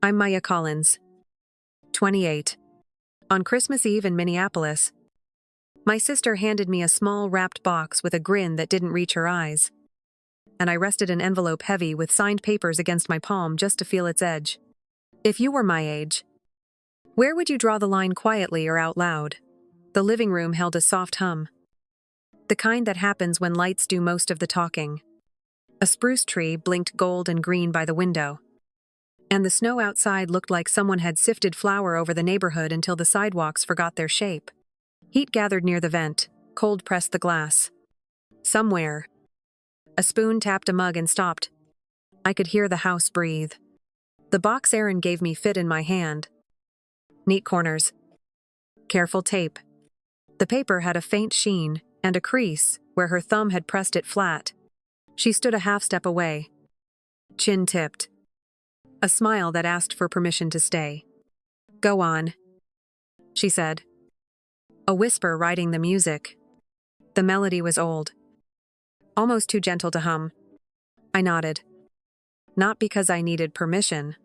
I'm Maya Collins, 28. On Christmas Eve in Minneapolis, my sister handed me a small wrapped box with a grin that didn't reach her eyes, and I rested an envelope heavy with signed papers against my palm just to feel its edge. If you were my age, where would you draw the line quietly or out loud? The living room held a soft hum, the kind that happens when lights do most of the talking. A spruce tree blinked gold and green by the window, and the snow outside looked like someone had sifted flour over the neighborhood until the sidewalks forgot their shape. Heat gathered near the vent, cold pressed the glass. Somewhere, a spoon tapped a mug and stopped. I could hear the house breathe. The box Aaron gave me fit in my hand. Neat corners. Careful tape. The paper had a faint sheen and a crease where her thumb had pressed it flat. She stood a half step away, chin tipped. A smile that asked for permission to stay. Go on, she said. A whisper riding the music. The melody was old, almost too gentle to hum. I nodded. Not because I needed permission,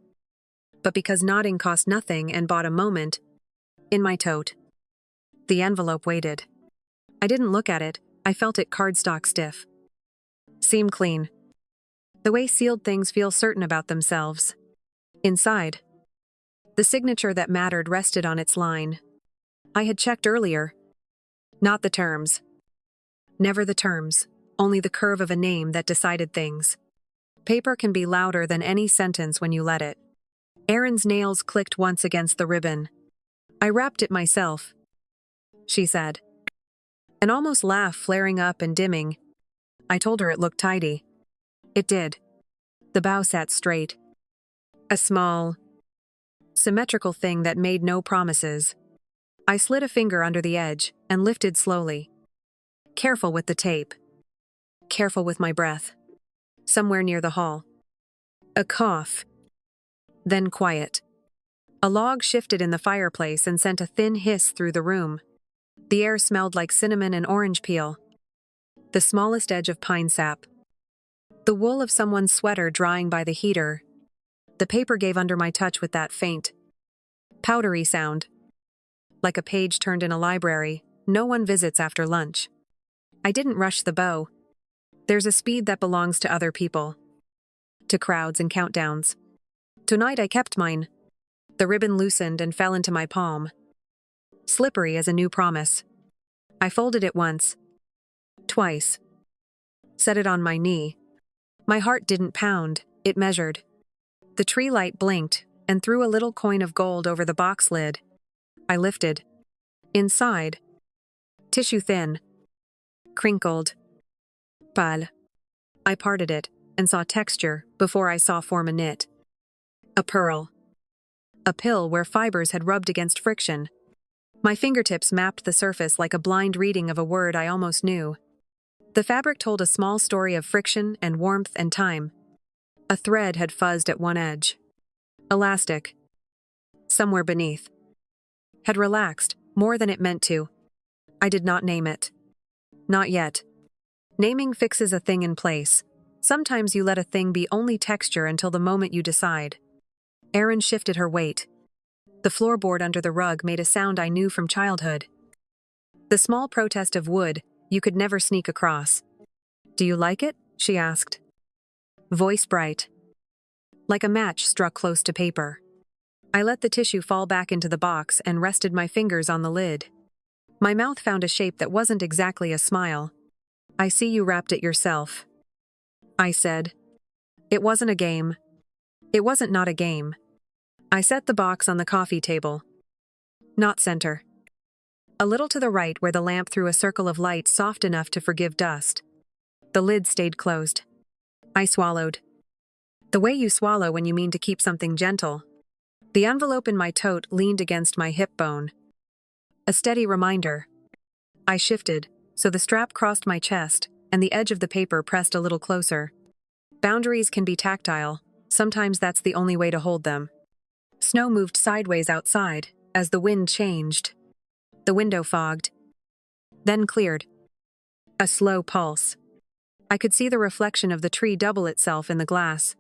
but because nodding cost nothing and bought a moment in my tote. The envelope waited. I didn't look at it, I felt it cardstock stiff. Seemed clean. The way sealed things feel certain about themselves. Inside, the signature that mattered rested on its line. I had checked earlier. Not the terms. Never the terms, only the curve of a name that decided things. Paper can be louder than any sentence when you let it. Erin's nails clicked once against the ribbon. I wrapped it myself, she said. An almost laugh flaring up and dimming. I told her it looked tidy. It did. The bow sat straight. A small, symmetrical thing that made no promises. I slid a finger under the edge and lifted slowly. Careful with the tape. Careful with my breath. Somewhere near the hall. A cough. Then quiet. A log shifted in the fireplace and sent a thin hiss through the room. The air smelled like cinnamon and orange peel. The smallest edge of pine sap. The wool of someone's sweater drying by the heater. The paper gave under my touch with that faint, powdery sound. Like a page turned in a library, no one visits after lunch. I didn't rush the bow. There's a speed that belongs to other people. To crowds and countdowns. Tonight I kept mine. The ribbon loosened and fell into my palm. Slippery as a new promise. I folded it once. Twice. Set it on my knee. My heart didn't pound, it measured. The tree light blinked and threw a little coin of gold over the box lid. I lifted. Inside, tissue thin, crinkled, pâle. I parted it and saw texture before I saw form a knit. A pearl. A pill where fibers had rubbed against friction. My fingertips mapped the surface like a blind reading of a word I almost knew. The fabric told a small story of friction and warmth and time. A thread had fuzzed at one edge. Elastic, somewhere beneath, had relaxed more than it meant to. I did not name it. Not yet. Naming fixes a thing in place. Sometimes you let a thing be only texture until the moment you decide. Erin shifted her weight. The floorboard under the rug made a sound I knew from childhood. The small protest of wood you could never sneak across. Do you like it? She asked. Voice bright. Like a match struck close to paper. I let the tissue fall back into the box and rested my fingers on the lid. My mouth found a shape that wasn't exactly a smile. I see you wrapped it yourself, I said. It wasn't a game. It wasn't not a game. I set the box on the coffee table. Not center. A little to the right where the lamp threw a circle of light soft enough to forgive dust. The lid stayed closed. I swallowed. The way you swallow when you mean to keep something gentle. The envelope in my tote leaned against my hip bone. A steady reminder. I shifted, so the strap crossed my chest, and the edge of the paper pressed a little closer. Boundaries can be tactile. Sometimes that's the only way to hold them. Snow moved sideways outside as the wind changed. The window fogged. Then cleared. A slow pulse. I could see the reflection of the tree double itself in the glass.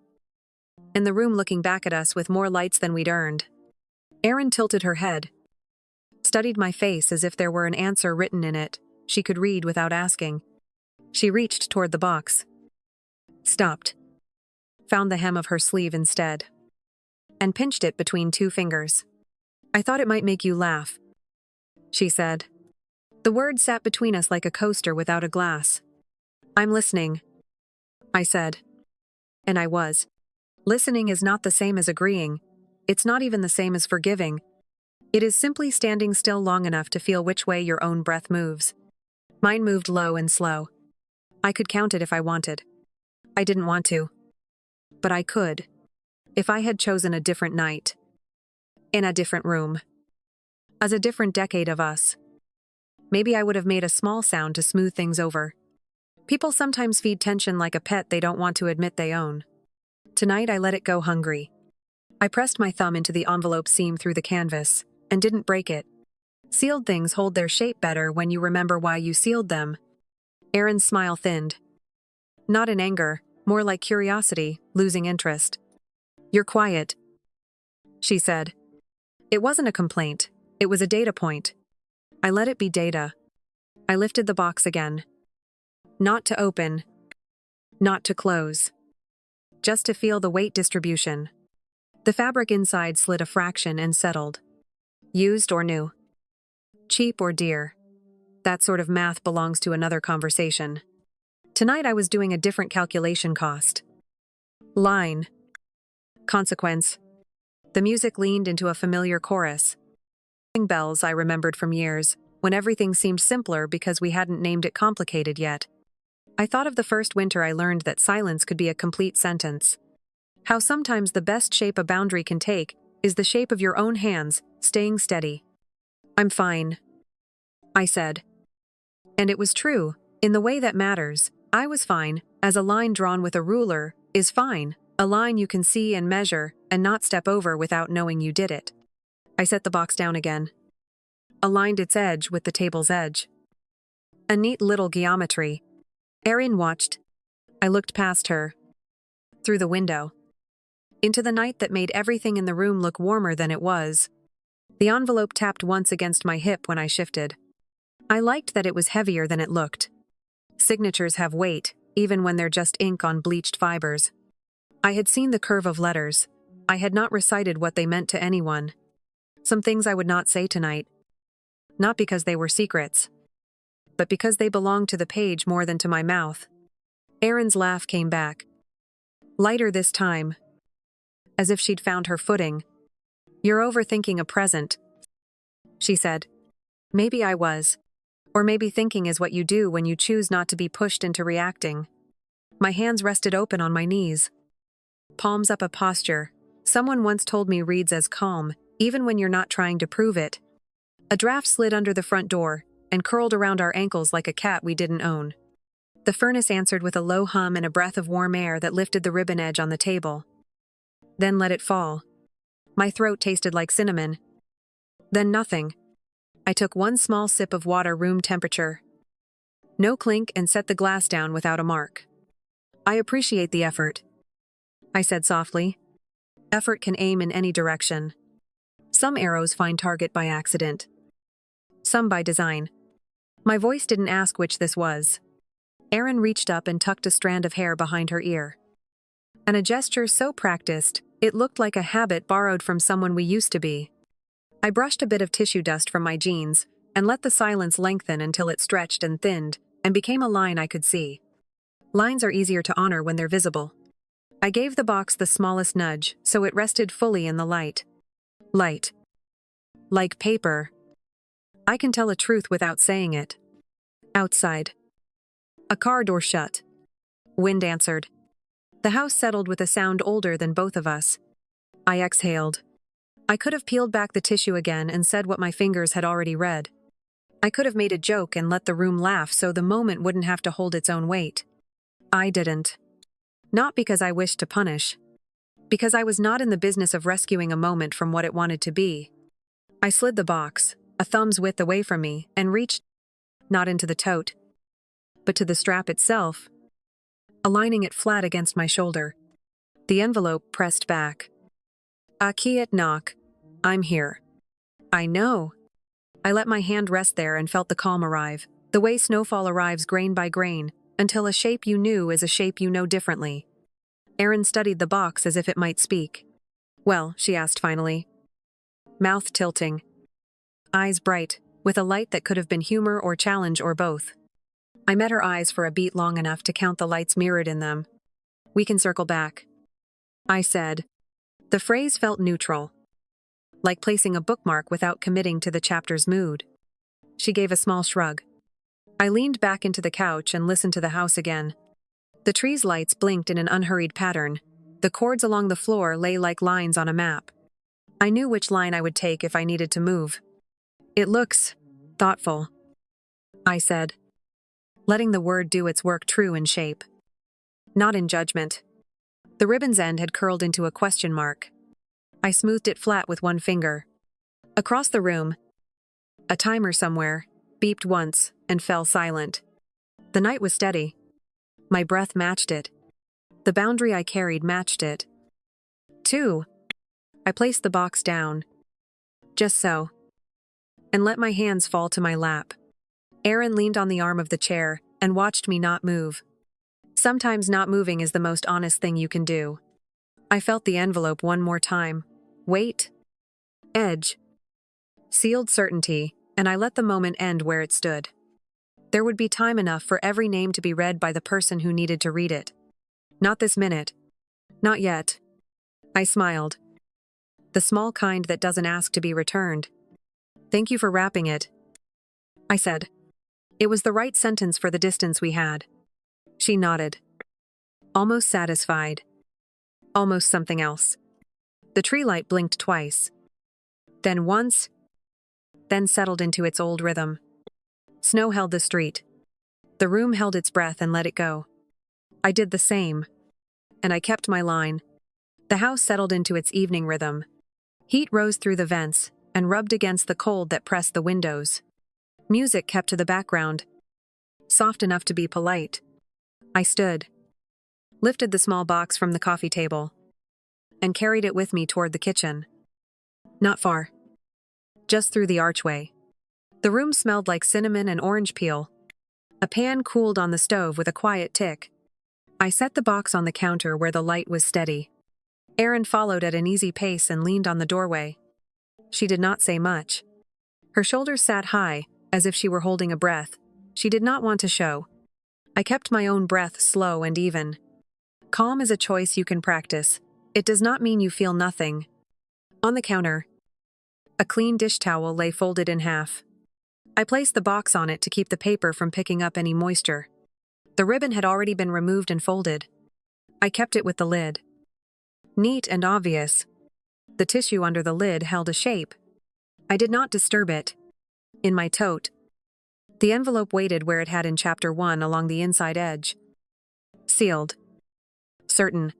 in the room looking back at us with more lights than we'd earned. Erin tilted her head, studied my face as if there were an answer written in it she could read without asking. She reached toward the box. Stopped. Found the hem of her sleeve instead. And pinched it between two fingers. I thought it might make you laugh, she said. The word sat between us like a coaster without a glass. I'm listening, I said. And I was. Listening is not the same as agreeing. It's not even the same as forgiving. It is simply standing still long enough to feel which way your own breath moves. Mine moved low and slow. I could count it if I wanted. I didn't want to. But I could. If I had chosen a different night. In a different room. As a different decade of us. Maybe I would have made a small sound to smooth things over. People sometimes feed tension like a pet they don't want to admit they own. Tonight I let it go hungry. I pressed my thumb into the envelope seam through the canvas, and didn't break it. Sealed things hold their shape better when you remember why you sealed them. Erin's smile thinned. Not in anger, more like curiosity, losing interest. You're quiet, she said. It wasn't a complaint, it was a data point. I let it be data. I lifted the box again. Not to open. Not to close. Just to feel the weight distribution. The fabric inside slid a fraction and settled. Used or new. Cheap or dear. That sort of math belongs to another conversation. Tonight I was doing a different calculation cost. Line. Consequence. The music leaned into a familiar chorus. Bells I remembered from years, when everything seemed simpler because we hadn't named it complicated yet. I thought of the first winter I learned that silence could be a complete sentence. How sometimes the best shape a boundary can take is the shape of your own hands, staying steady. I'm fine, I said. And it was true, in the way that matters. I was fine, as a line drawn with a ruler is fine, a line you can see and measure and not step over without knowing you did it. I set the box down again. Aligned its edge with the table's edge. A neat little geometry. Erin watched. I looked past her. Through the window. Into the night that made everything in the room look warmer than it was. The envelope tapped once against my hip when I shifted. I liked that it was heavier than it looked. Signatures have weight, even when they're just ink on bleached fibers. I had seen the curve of letters. I had not recited what they meant to anyone. Some things I would not say tonight. Not because they were secrets, but because they belonged to the page more than to my mouth. Erin's laugh came back. Lighter this time. As if she'd found her footing. You're overthinking a present, she said. Maybe I was. Or maybe thinking is what you do when you choose not to be pushed into reacting. My hands rested open on my knees. Palms up, a posture someone once told me reads as calm, even when you're not trying to prove it. A draft slid under the front door and curled around our ankles like a cat we didn't own. The furnace answered with a low hum and a breath of warm air that lifted the ribbon edge on the table. Then let it fall. My throat tasted like cinnamon. Then nothing. I took one small sip of water room temperature. No clink, and set the glass down without a mark. I appreciate the effort, I said softly. Effort can aim in any direction. Some arrows find target by accident. Some by design. My voice didn't ask which this was. Erin reached up and tucked a strand of hair behind her ear. And a gesture so practiced, it looked like a habit borrowed from someone we used to be. I brushed a bit of tissue dust from my jeans and let the silence lengthen until it stretched and thinned and became a line I could see. Lines are easier to honor when they're visible. I gave the box the smallest nudge so it rested fully in the light. Light. Like paper. I can tell a truth without saying it. Outside. A car door shut. Wind answered. The house settled with a sound older than both of us. I exhaled. I could have peeled back the tissue again and said what my fingers had already read. I could have made a joke and let the room laugh so the moment wouldn't have to hold its own weight. I didn't. Not because I wished to punish. Because I was not in the business of rescuing a moment from what it wanted to be. I slid the box, a thumb's width away from me, and reached, not into the tote, but to the strap itself, aligning it flat against my shoulder. The envelope pressed back. Akiat knock. I'm here. I know. I let my hand rest there and felt the calm arrive, the way snowfall arrives grain by grain, until a shape you knew is a shape you know differently. Erin studied the box as if it might speak. Well, she asked finally. Mouth tilting. Eyes bright, with a light that could have been humor or challenge or both. I met her eyes for a beat long enough to count the lights mirrored in them. We can circle back, I said. The phrase felt neutral, like placing a bookmark without committing to the chapter's mood. She gave a small shrug. I leaned back into the couch and listened to the house again. The tree's lights blinked in an unhurried pattern. The cords along the floor lay like lines on a map. I knew which line I would take if I needed to move. It looks thoughtful, I said, letting the word do its work true in shape. Not in judgment. The ribbon's end had curled into a question mark. I smoothed it flat with one finger. Across the room, a timer somewhere beeped once and fell silent. The night was steady. My breath matched it. The boundary I carried matched it. 2. I placed the box down. Just so. And let my hands fall to my lap. Erin leaned on the arm of the chair and watched me not move. Sometimes not moving is the most honest thing you can do. I felt the envelope one more time. Weight. Edge. Sealed certainty, and I let the moment end where it stood. There would be time enough for every name to be read by the person who needed to read it. Not this minute. Not yet. I smiled. The small kind that doesn't ask to be returned. Thank you for wrapping it, I said. It was the right sentence for the distance we had. She nodded. Almost satisfied. Almost something else. The tree light blinked twice. Then once. Then settled into its old rhythm. Snow held the street. The room held its breath and let it go. I did the same. And I kept my line. The house settled into its evening rhythm. Heat rose through the vents and rubbed against the cold that pressed the windows. Music kept to the background. Soft enough to be polite. I stood. Lifted the small box from the coffee table. And carried it with me toward the kitchen. Not far. Just through the archway. The room smelled like cinnamon and orange peel. A pan cooled on the stove with a quiet tick. I set the box on the counter where the light was steady. Erin followed at an easy pace and leaned on the doorway. She did not say much. Her shoulders sat high, as if she were holding a breath. She did not want to show. I kept my own breath slow and even. Calm is a choice you can practice. It does not mean you feel nothing. On the counter, a clean dish towel lay folded in half. I placed the box on it to keep the paper from picking up any moisture. The ribbon had already been removed and folded. I kept it with the lid. Neat and obvious. The tissue under the lid held a shape. I did not disturb it. In my tote, the envelope waited where it had in Chapter 1 along the inside edge. Sealed. Certain.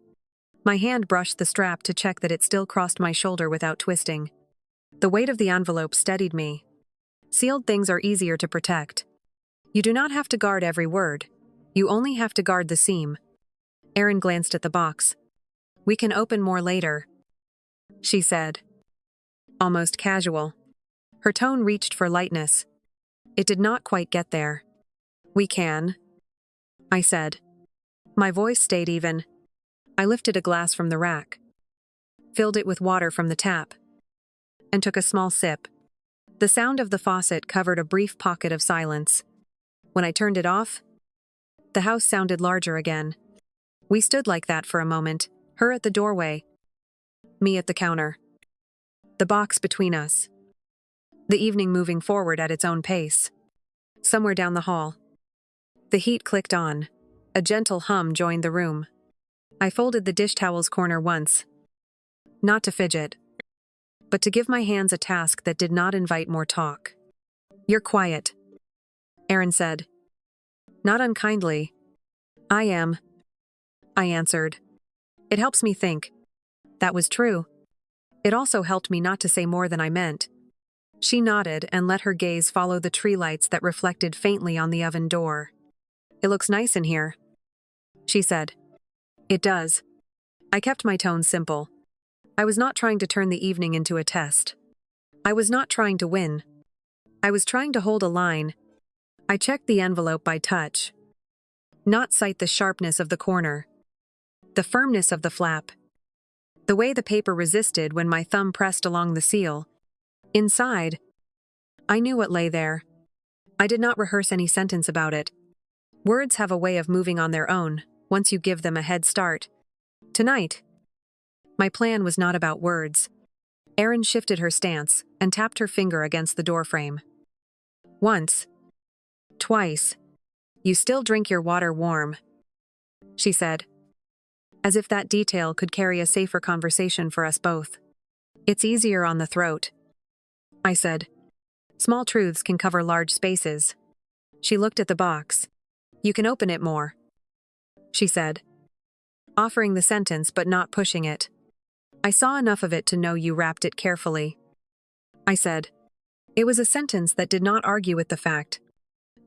My hand brushed the strap to check that it still crossed my shoulder without twisting. The weight of the envelope steadied me. Sealed things are easier to protect. You do not have to guard every word. You only have to guard the seam. Erin glanced at the box. We can open more later, she said. Almost casual. Her tone reached for lightness. It did not quite get there. We can, I said. My voice stayed even. I lifted a glass from the rack, filled it with water from the tap, and took a small sip. The sound of the faucet covered a brief pocket of silence. When I turned it off, the house sounded larger again. We stood like that for a moment, her at the doorway, me at the counter. The box between us. The evening moving forward at its own pace. Somewhere down the hall, the heat clicked on. A gentle hum joined the room. I folded the dish towel's corner once. Not to fidget, but to give my hands a task that did not invite more talk. You're quiet, Erin said. Not unkindly. I am, I answered. It helps me think. That was true. It also helped me not to say more than I meant. She nodded and let her gaze follow the tree lights that reflected faintly on the oven door. It looks nice in here, she said. It does. I kept my tone simple. I was not trying to turn the evening into a test. I was not trying to win. I was trying to hold a line. I checked the envelope by touch. Not sight the sharpness of the corner. The firmness of the flap. The way the paper resisted when my thumb pressed along the seal. Inside, I knew what lay there. I did not rehearse any sentence about it. Words have a way of moving on their own, once you give them a head start. Tonight, my plan was not about words. Erin shifted her stance and tapped her finger against the doorframe. Once. Twice. You still drink your water warm, she said, as if that detail could carry a safer conversation for us both. It's easier on the throat, I said. Small truths can cover large spaces. She looked at the box. You can open it more, she said, offering the sentence but not pushing it. I saw enough of it to know you wrapped it carefully, I said. It was a sentence that did not argue with the fact.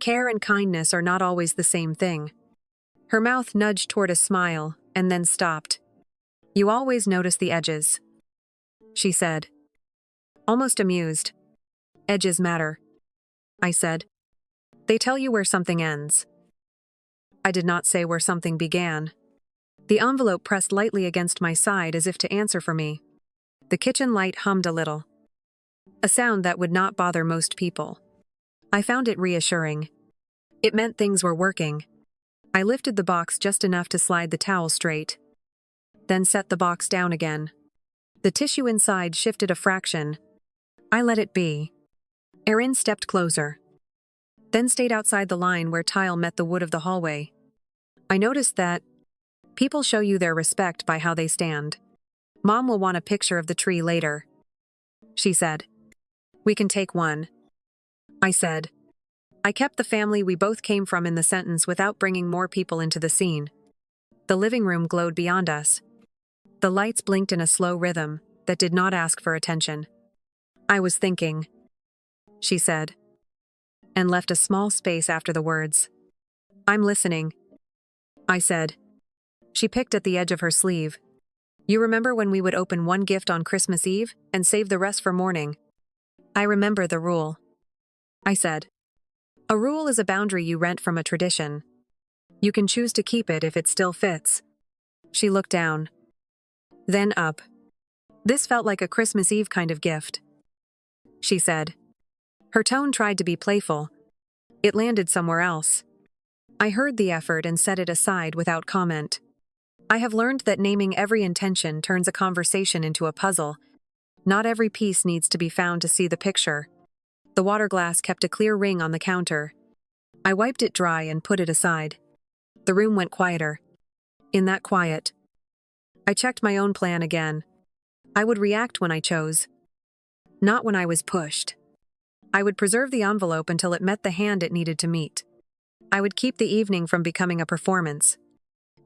Care and kindness are not always the same thing. Her mouth nudged toward a smile and then stopped. You always notice the edges, she said, almost amused. Edges matter, I said. They tell you where something ends. I did not say where something began. The envelope pressed lightly against my side as if to answer for me. The kitchen light hummed a little. A sound that would not bother most people. I found it reassuring. It meant things were working. I lifted the box just enough to slide the towel straight. Then set the box down again. The tissue inside shifted a fraction. I let it be. Erin stepped closer. Then stayed outside the line where tile met the wood of the hallway. I noticed that people show you their respect by how they stand. Mom will want a picture of the tree later, she said. We can take one, I said. I kept the family we both came from in the sentence without bringing more people into the scene. The living room glowed beyond us. The lights blinked in a slow rhythm that did not ask for attention. I was thinking, she said, and left a small space after the words. I'm listening, I said. She picked at the edge of her sleeve. You remember when we would open one gift on Christmas Eve and save the rest for morning? I remember the rule, I said. A rule is a boundary you rent from a tradition. You can choose to keep it if it still fits. She looked down. Then up. This felt like a Christmas Eve kind of gift, she said. Her tone tried to be playful. It landed somewhere else. I heard the effort and set it aside without comment. I have learned that naming every intention turns a conversation into a puzzle. Not every piece needs to be found to see the picture. The water glass kept a clear ring on the counter. I wiped it dry and put it aside. The room went quieter. In that quiet, I checked my own plan again. I would react when I chose, not when I was pushed. I would preserve the envelope until it met the hand it needed to meet. I would keep the evening from becoming a performance.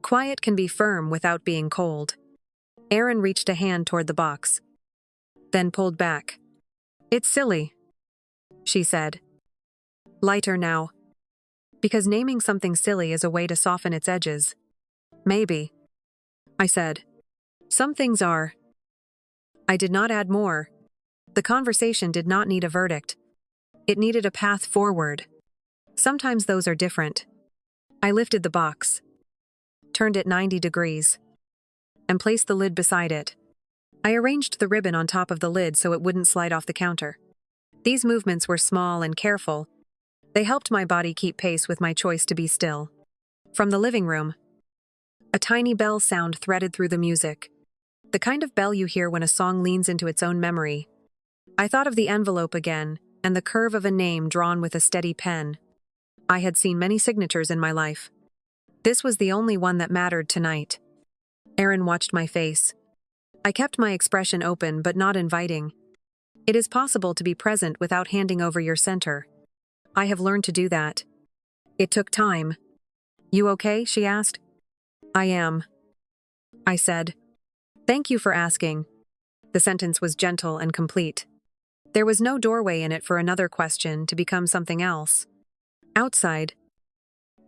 Quiet can be firm without being cold. Erin reached a hand toward the box, then pulled back. It's silly, she said. Lighter now. Because naming something silly is a way to soften its edges. Maybe, I said. Some things are. I did not add more. The conversation did not need a verdict. It needed a path forward. Sometimes those are different. I lifted the box, turned it 90 degrees, and placed the lid beside it. I arranged the ribbon on top of the lid so it wouldn't slide off the counter. These movements were small and careful. They helped my body keep pace with my choice to be still. From the living room, a tiny bell sound threaded through the music. The kind of bell you hear when a song leans into its own memory. I thought of the envelope again, and the curve of a name drawn with a steady pen. I had seen many signatures in my life. This was the only one that mattered tonight. Erin watched my face. I kept my expression open but not inviting. It is possible to be present without handing over your center. I have learned to do that. It took time. You okay? She asked. I am, I said. Thank you for asking. The sentence was gentle and complete. There was no doorway in it for another question to become something else. Outside,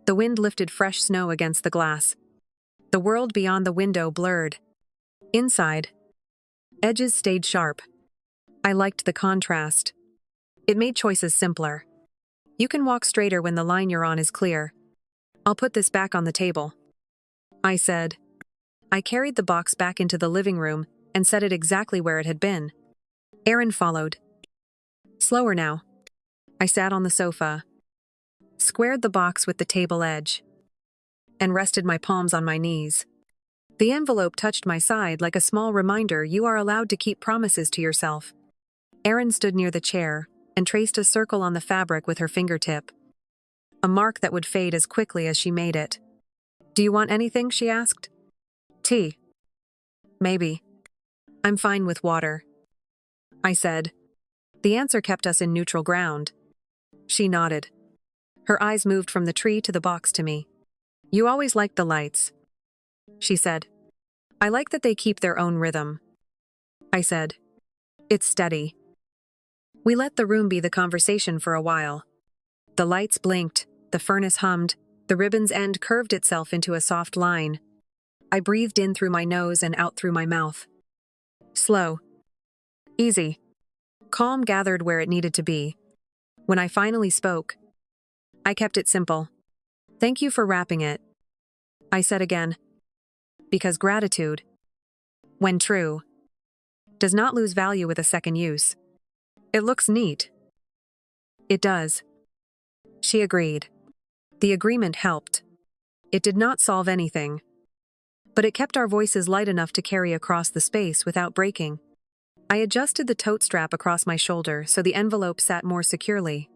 the wind lifted fresh snow against the glass. The world beyond the window blurred. Inside, edges stayed sharp. I liked the contrast. It made choices simpler. You can walk straighter when the line you're on is clear. I'll put this back on the table, I said. I carried the box back into the living room and set it exactly where it had been. Erin followed. Slower now. I sat on the sofa, squared the box with the table edge, and rested my palms on my knees. The envelope touched my side like a small reminder you are allowed to keep promises to yourself. Erin stood near the chair and traced a circle on the fabric with her fingertip, a mark that would fade as quickly as she made it. Do you want anything? She asked. Tea. Maybe. I'm fine with water, I said. The answer kept us in neutral ground. She nodded. Her eyes moved from the tree to the box to me. You always liked the lights, she said. I like that they keep their own rhythm, I said. It's steady. We let the room be the conversation for a while. The lights blinked, the furnace hummed, the ribbon's end curved itself into a soft line. I breathed in through my nose and out through my mouth. Slow. Easy. Calm gathered where it needed to be. When I finally spoke, I kept it simple. Thank you for wrapping it, I said again. Because gratitude, when true, does not lose value with a second use. It looks neat. It does. She agreed. The agreement helped. It did not solve anything, but it kept our voices light enough to carry across the space without breaking. I adjusted the tote strap across my shoulder so the envelope sat more securely.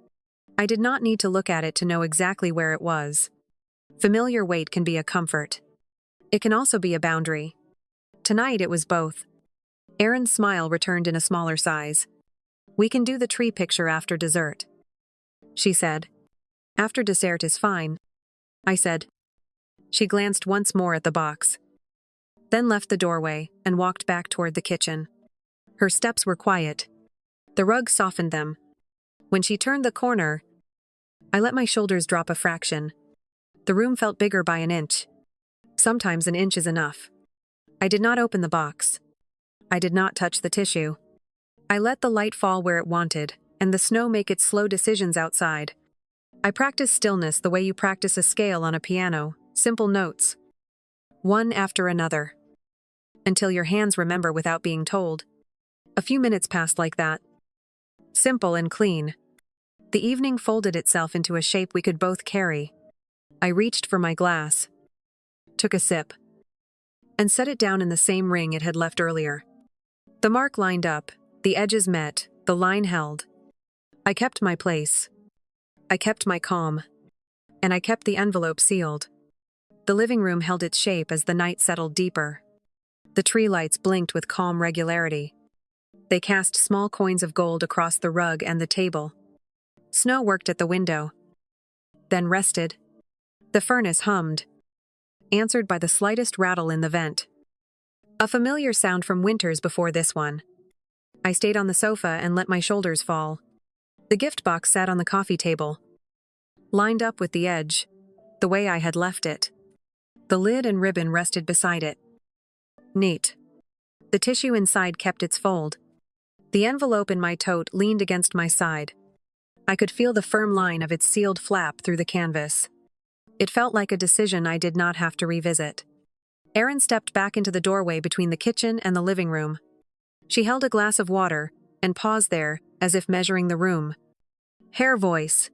I did not need to look at it to know exactly where it was. Familiar weight can be a comfort. It can also be a boundary. Tonight it was both. Erin's smile returned in a smaller size. We can do the tree picture after dessert, she said. After dessert is fine, I said. She glanced once more at the box, then left the doorway and walked back toward the kitchen. Her steps were quiet. The rug softened them. When she turned the corner, I let my shoulders drop a fraction. The room felt bigger by an inch. Sometimes an inch is enough. I did not open the box. I did not touch the tissue. I let the light fall where it wanted, and the snow make its slow decisions outside. I practiced stillness the way you practice a scale on a piano, simple notes, one after another, until your hands remember without being told. A few minutes passed like that. Simple and clean. The evening folded itself into a shape we could both carry. I reached for my glass, took a sip, and set it down in the same ring it had left earlier. The mark lined up, the edges met, the line held. I kept my place. I kept my calm. And I kept the envelope sealed. The living room held its shape as the night settled deeper. The tree lights blinked with calm regularity. They cast small coins of gold across the rug and the table. Snow worked at the window, then rested. The furnace hummed, answered by the slightest rattle in the vent. A familiar sound from winters before this one. I stayed on the sofa and let my shoulders fall. The gift box sat on the coffee table, lined up with the edge, the way I had left it. The lid and ribbon rested beside it. Neat. The tissue inside kept its fold. The envelope in my tote leaned against my side. I could feel the firm line of its sealed flap through the canvas. It felt like a decision I did not have to revisit. Erin stepped back into the doorway between the kitchen and the living room. She held a glass of water and paused there as if measuring the room. Her voice,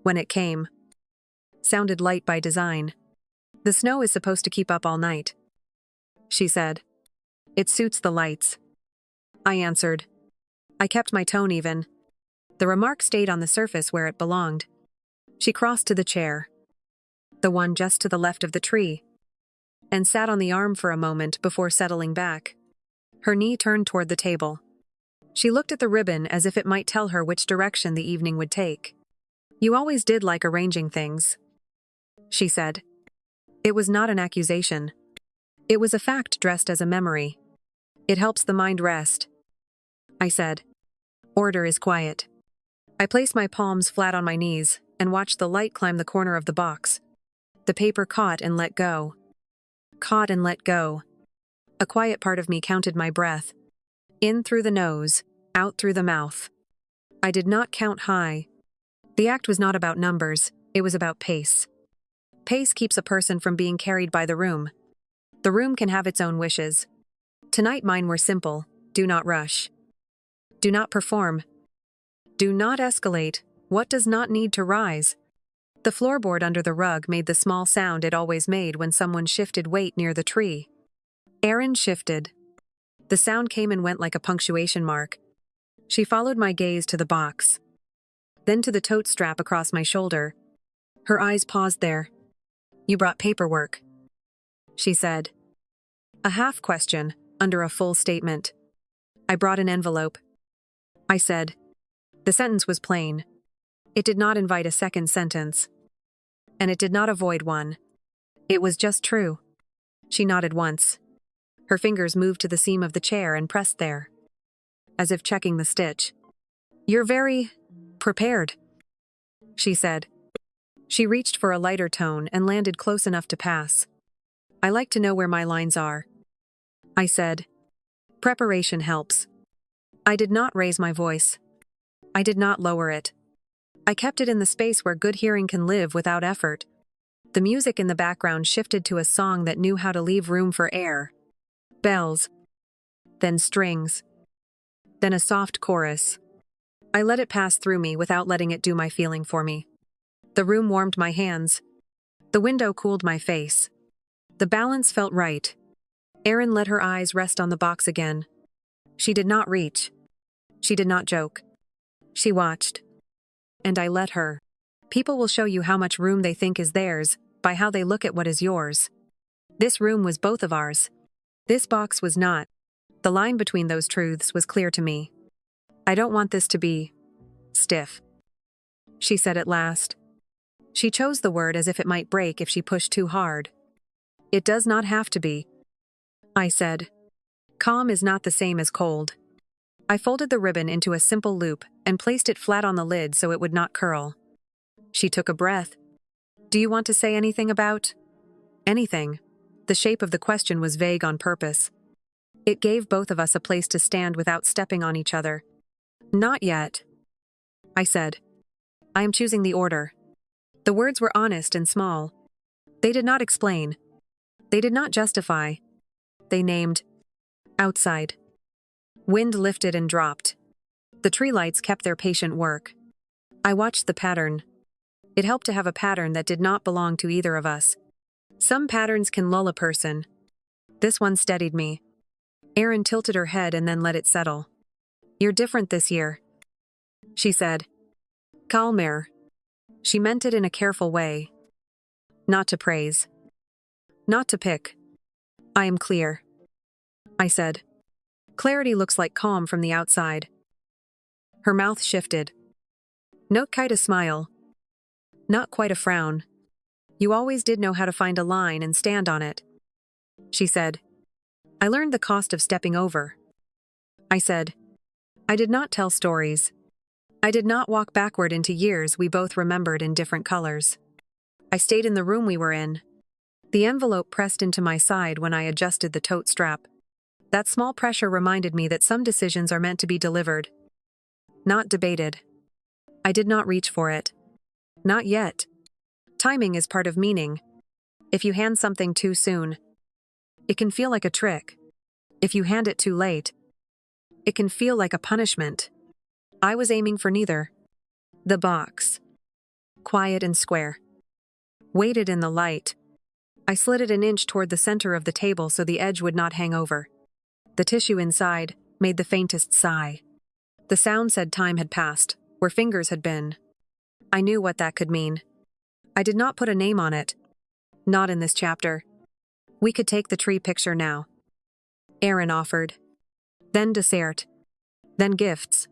when it came, sounded light by design. The snow is supposed to keep up all night, she said. It suits the lights, I answered. I kept my tone even. The remark stayed on the surface where it belonged. She crossed to the chair, the one just to the left of the tree, and sat on the arm for a moment before settling back. Her knee turned toward the table. She looked at the ribbon as if it might tell her which direction the evening would take. You always did like arranging things, she said. It was not an accusation. It was a fact dressed as a memory. It helps the mind rest, I said. Order is quiet. I placed my palms flat on my knees and watched the light climb the corner of the box. The paper caught and let go. Caught and let go. A quiet part of me counted my breath. In through the nose, out through the mouth. I did not count high. The act was not about numbers, it was about pace. Pace keeps a person from being carried by the room. The room can have its own wishes. Tonight mine were simple: do not rush. Do not perform. Do not escalate. What does not need to rise? The floorboard under the rug made the small sound it always made when someone shifted weight near the tree. Erin shifted. The sound came and went like a punctuation mark. She followed my gaze to the box, then to the tote strap across my shoulder. Her eyes paused there. You brought paperwork, she said. A half question, under a full statement. I brought an envelope, I said. The sentence was plain. It did not invite a second sentence. And it did not avoid one. It was just true. She nodded once. Her fingers moved to the seam of the chair and pressed there, as if checking the stitch. You're very prepared, she said. She reached for a lighter tone and landed close enough to pass. I like to know where my lines are, I said. Preparation helps. I did not raise my voice. I did not lower it. I kept it in the space where good hearing can live without effort. The music in the background shifted to a song that knew how to leave room for air. Bells. Then strings. Then a soft chorus. I let it pass through me without letting it do my feeling for me. The room warmed my hands. The window cooled my face. The balance felt right. Erin let her eyes rest on the box again. She did not reach. She did not joke. She watched. And I let her. People will show you how much room they think is theirs by how they look at what is yours. This room was both of ours. This box was not. The line between those truths was clear to me. I don't want this to be stiff, she said at last. She chose the word as if it might break if she pushed too hard. It does not have to be, I said. Calm is not the same as cold. I folded the ribbon into a simple loop and placed it flat on the lid so it would not curl. She took a breath. Do you want to say anything about anything? The shape of the question was vague on purpose. It gave both of us a place to stand without stepping on each other. Not yet, I said. I am choosing the order. The words were honest and small. They did not explain. They did not justify. They named. Outside. Wind lifted and dropped. The tree lights kept their patient work. I watched the pattern. It helped to have a pattern that did not belong to either of us. Some patterns can lull a person. This one steadied me. Erin tilted her head and then let it settle. You're different this year, she said. Calmer. She meant it in a careful way. Not to praise. Not to pick. I am clear, I said. Clarity looks like calm from the outside. Her mouth shifted. Not quite a smile. Not quite a frown. You always did know how to find a line and stand on it, she said. I learned the cost of stepping over, I said. I did not tell stories. I did not walk backward into years we both remembered in different colors. I stayed in the room we were in. The envelope pressed into my side when I adjusted the tote strap. That small pressure reminded me that some decisions are meant to be delivered, not debated. I did not reach for it. Not yet. Timing is part of meaning. If you hand something too soon, it can feel like a trick. If you hand it too late, it can feel like a punishment. I was aiming for neither. The box, quiet and square, waited in the light. I slid it an inch toward the center of the table so the edge would not hang over. The tissue inside made the faintest sigh. The sound said time had passed, where fingers had been. I knew what that could mean. I did not put a name on it. Not in this chapter. We could take the tree picture now, Erin offered. Then dessert. Then gifts.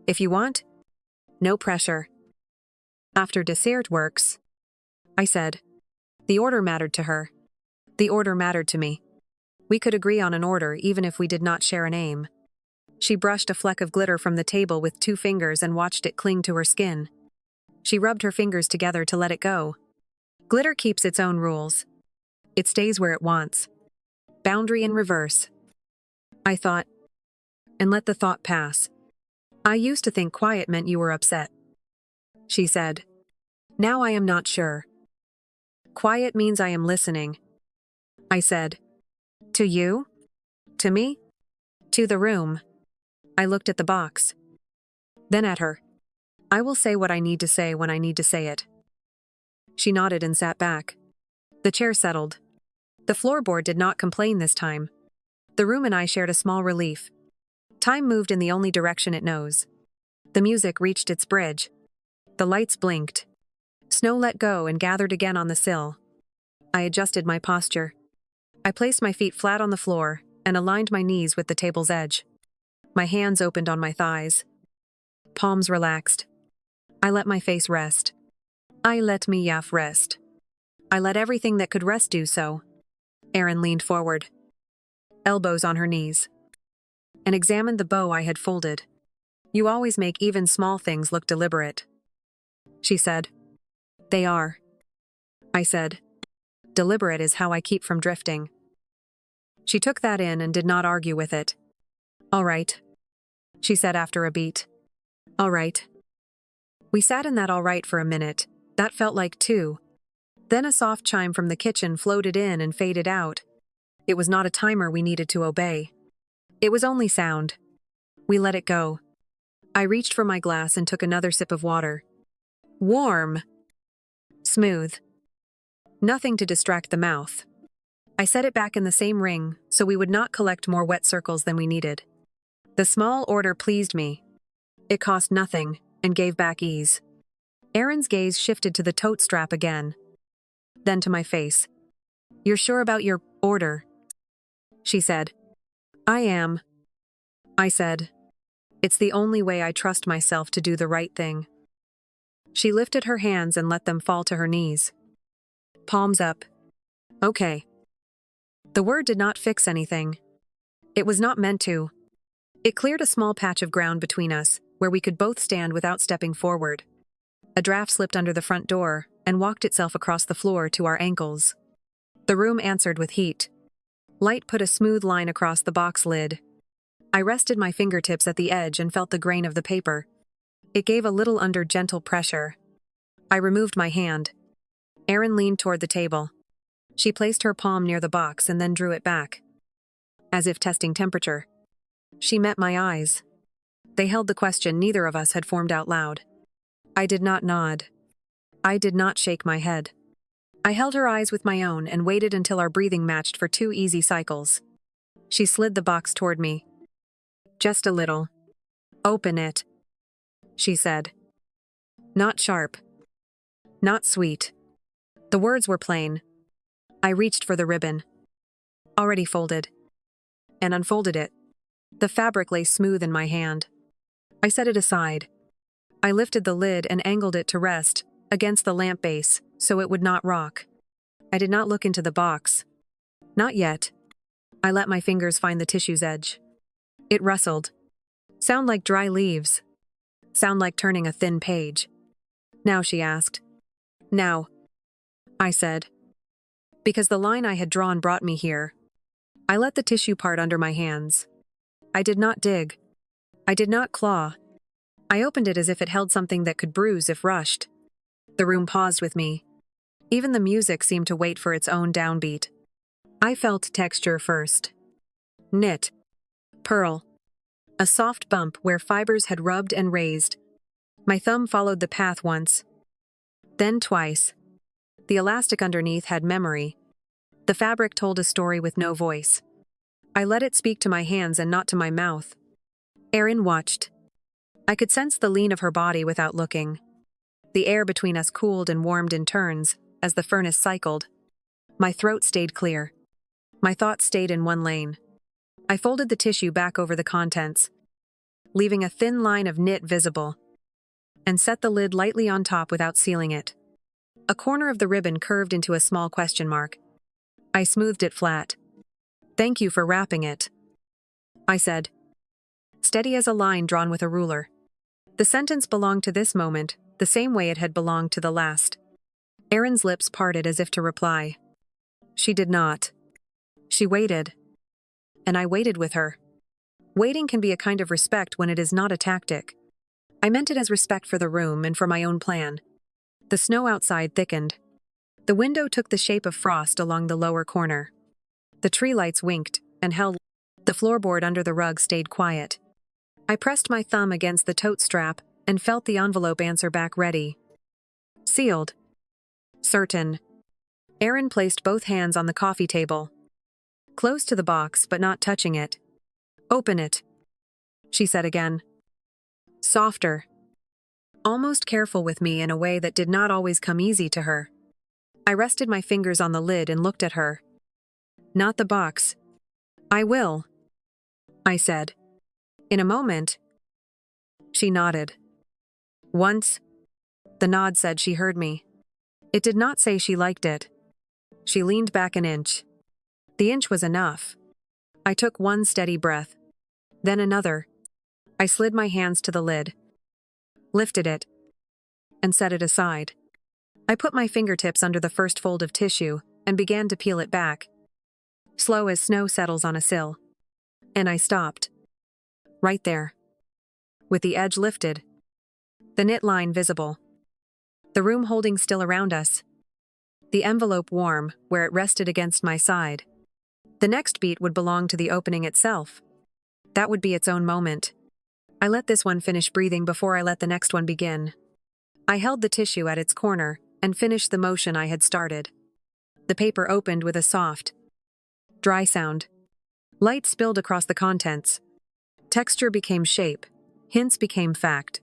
If you want. No pressure. After dessert works, I said. The order mattered to her. The order mattered to me. We could agree on an order even if we did not share an aim. She brushed a fleck of glitter from the table with 2 fingers and watched it cling to her skin. She rubbed her fingers together to let it go. Glitter keeps its own rules. It stays where it wants. Boundary in reverse. I thought, and let the thought pass. I used to think quiet meant you were upset. She said. Now I am not sure. Quiet means I am listening. I said. To you? To me? To the room. I looked at the box. Then at her. I will say what I need to say when I need to say it. She nodded and sat back. The chair settled. The floorboard did not complain this time. The room and I shared a small relief. Time moved in the only direction it knows. The music reached its bridge. The lights blinked. Snow let go and gathered again on the sill. I adjusted my posture. I placed my feet flat on the floor and aligned my knees with the table's edge. My hands opened on my thighs. Palms relaxed. I let my face rest. I let me rest. I let everything that could rest do so. Erin leaned forward, elbows on her knees, and examined the bow I had folded. You always make even small things look deliberate, she said. They are. I said. Deliberate is how I keep from drifting. She took that in and did not argue with it. All right, she said after a beat. All right. We sat in that all right for a minute. That felt like 2. Then a soft chime from the kitchen floated in and faded out. It was not a timer we needed to obey. It was only sound. We let it go. I reached for my glass and took another sip of water. Warm. Smooth. Nothing to distract the mouth. I set it back in the same ring so we would not collect more wet circles than we needed. The small order pleased me. It cost nothing and gave back ease. Erin's gaze shifted to the tote strap again. Then to my face. You're sure about your order? She said. I am. I said. It's the only way I trust myself to do the right thing. She lifted her hands and let them fall to her knees. Palms up. Okay. The word did not fix anything. It was not meant to. It cleared a small patch of ground between us, where we could both stand without stepping forward. A draft slipped under the front door and walked itself across the floor to our ankles. The room answered with heat. Light put a smooth line across the box lid. I rested my fingertips at the edge and felt the grain of the paper. It gave a little under gentle pressure. I removed my hand. Erin leaned toward the table. She placed her palm near the box and then drew it back, as if testing temperature. She met my eyes. They held the question neither of us had formed out loud. I did not nod. I did not shake my head. I held her eyes with my own and waited until our breathing matched for 2 easy cycles. She slid the box toward me. Just a little. Open it, she said. Not sharp. Not sweet. The words were plain. I reached for the ribbon. Already folded. And unfolded it. The fabric lay smooth in my hand. I set it aside. I lifted the lid and angled it to rest against the lamp base so it would not rock. I did not look into the box. Not yet. I let my fingers find the tissue's edge. It rustled. Sound like dry leaves. Sound like turning a thin page. Now, she asked. Now, I said. Because the line I had drawn brought me here. I let the tissue part under my hands. I did not dig. I did not claw. I opened it as if it held something that could bruise if rushed. The room paused with me. Even the music seemed to wait for its own downbeat. I felt texture first. Knit. Pearl. A soft bump where fibers had rubbed and raised. My thumb followed the path once. Then twice. The elastic underneath had memory. The fabric told a story with no voice. I let it speak to my hands and not to my mouth. Erin watched. I could sense the lean of her body without looking. The air between us cooled and warmed in turns as the furnace cycled. My throat stayed clear. My thoughts stayed in one lane. I folded the tissue back over the contents, leaving a thin line of knit visible, and set the lid lightly on top without sealing it. A corner of the ribbon curved into a small question mark. I smoothed it flat. Thank you for wrapping it, I said, steady as a line drawn with a ruler. The sentence belonged to this moment, the same way it had belonged to the last. Erin's lips parted as if to reply. She did not. She waited, and I waited with her. Waiting can be a kind of respect when it is not a tactic. I meant it as respect for the room and for my own plan. The snow outside thickened. The window took the shape of frost along the lower corner. The tree lights winked and held. The floorboard under the rug stayed quiet. I pressed my thumb against the tote strap and felt the envelope answer back ready. Sealed. Certain. Erin placed both hands on the coffee table. Close to the box, but not touching it. Open it, she said again. Softer. Almost careful with me in a way that did not always come easy to her. I rested my fingers on the lid and looked at her. Not the box. I will, I said. In a moment. She nodded. Once. The nod said she heard me. It did not say she liked it. She leaned back an inch. The inch was enough. I took one steady breath. Then another. I slid my hands to the lid, lifted it, and set it aside. I put my fingertips under the first fold of tissue and began to peel it back, slow as snow settles on a sill. And I stopped. Right there. With the edge lifted. The knit line visible. The room holding still around us. The envelope warm where it rested against my side. The next beat would belong to the opening itself. That would be its own moment. I let this one finish breathing before I let the next one begin. I held the tissue at its corner and finished the motion I had started. The paper opened with a soft, dry sound. Light spilled across the contents. Texture became shape. Hints became fact.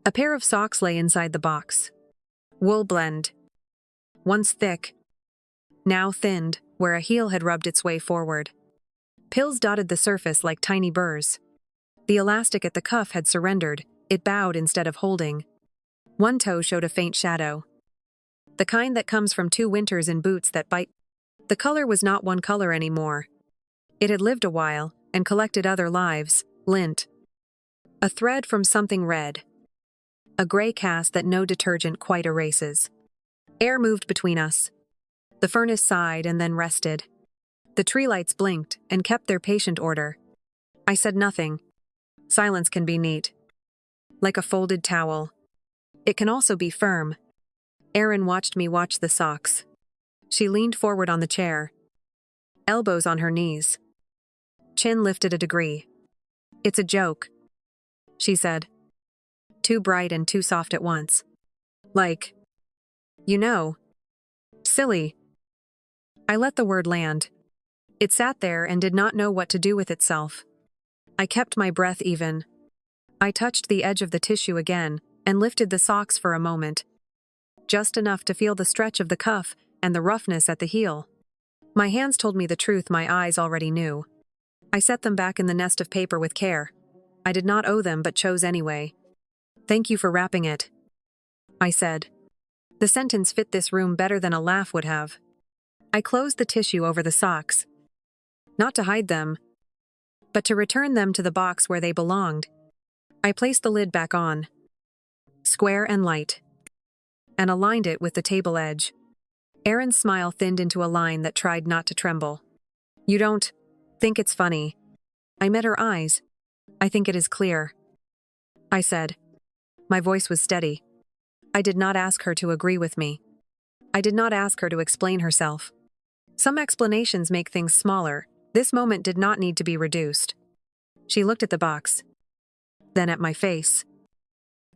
A pair of socks lay inside the box. Wool blend. Once thick, now thinned, where a heel had rubbed its way forward. Pills dotted the surface like tiny burrs. The elastic at the cuff had surrendered, it bowed instead of holding. One toe showed a faint shadow. The kind that comes from 2 winters in boots that bite. The color was not one color anymore. It had lived a while and collected other lives, lint. A thread from something red. A gray cast that no detergent quite erases. Air moved between us. The furnace sighed and then rested. The tree lights blinked and kept their patient order. I said nothing. Silence can be neat. Like a folded towel. It can also be firm. Erin watched me watch the socks. She leaned forward on the chair. Elbows on her knees. Chin lifted a degree. It's a joke, she said. Too bright and too soft at once. Like, you know, silly. I let the word land. It sat there and did not know what to do with itself. I kept my breath even. I touched the edge of the tissue again and lifted the socks for a moment. Just enough to feel the stretch of the cuff and the roughness at the heel. My hands told me the truth my eyes already knew. I set them back in the nest of paper with care. I did not owe them but chose anyway. Thank you for wrapping it, I said. The sentence fit this room better than a laugh would have. I closed the tissue over the socks. Not to hide them, but to return them to the box where they belonged. I placed the lid back on, square and light, and aligned it with the table edge. Erin's smile thinned into a line that tried not to tremble. You don't think it's funny? I met her eyes. I think it is clear, I said. My voice was steady. I did not ask her to agree with me. I did not ask her to explain herself. Some explanations make things smaller. This moment did not need to be reduced. She looked at the box, then at my face,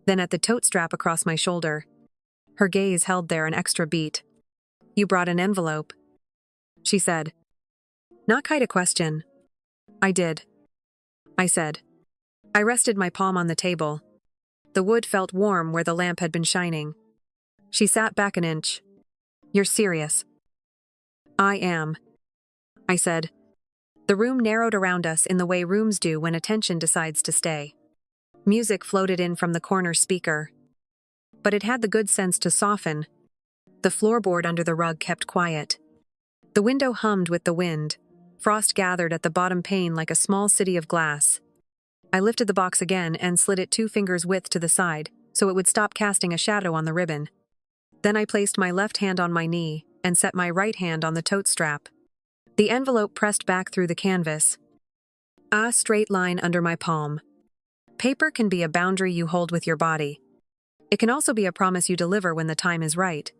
then at the tote strap across my shoulder. Her gaze held there an extra beat. You brought an envelope, she said. Not quite a question. I did, I said. I rested my palm on the table. The wood felt warm where the lamp had been shining. She sat back an inch. You're serious? I am, I said. The room narrowed around us in the way rooms do when attention decides to stay. Music floated in from the corner speaker. But it had the good sense to soften. The floorboard under the rug kept quiet. The window hummed with the wind. Frost gathered at the bottom pane like a small city of glass. I lifted the box again and slid it 2 fingers width to the side, so it would stop casting a shadow on the ribbon. Then I placed my left hand on my knee and set my right hand on the tote strap. The envelope pressed back through the canvas. A straight line under my palm. Paper can be a boundary you hold with your body. It can also be a promise you deliver when the time is right.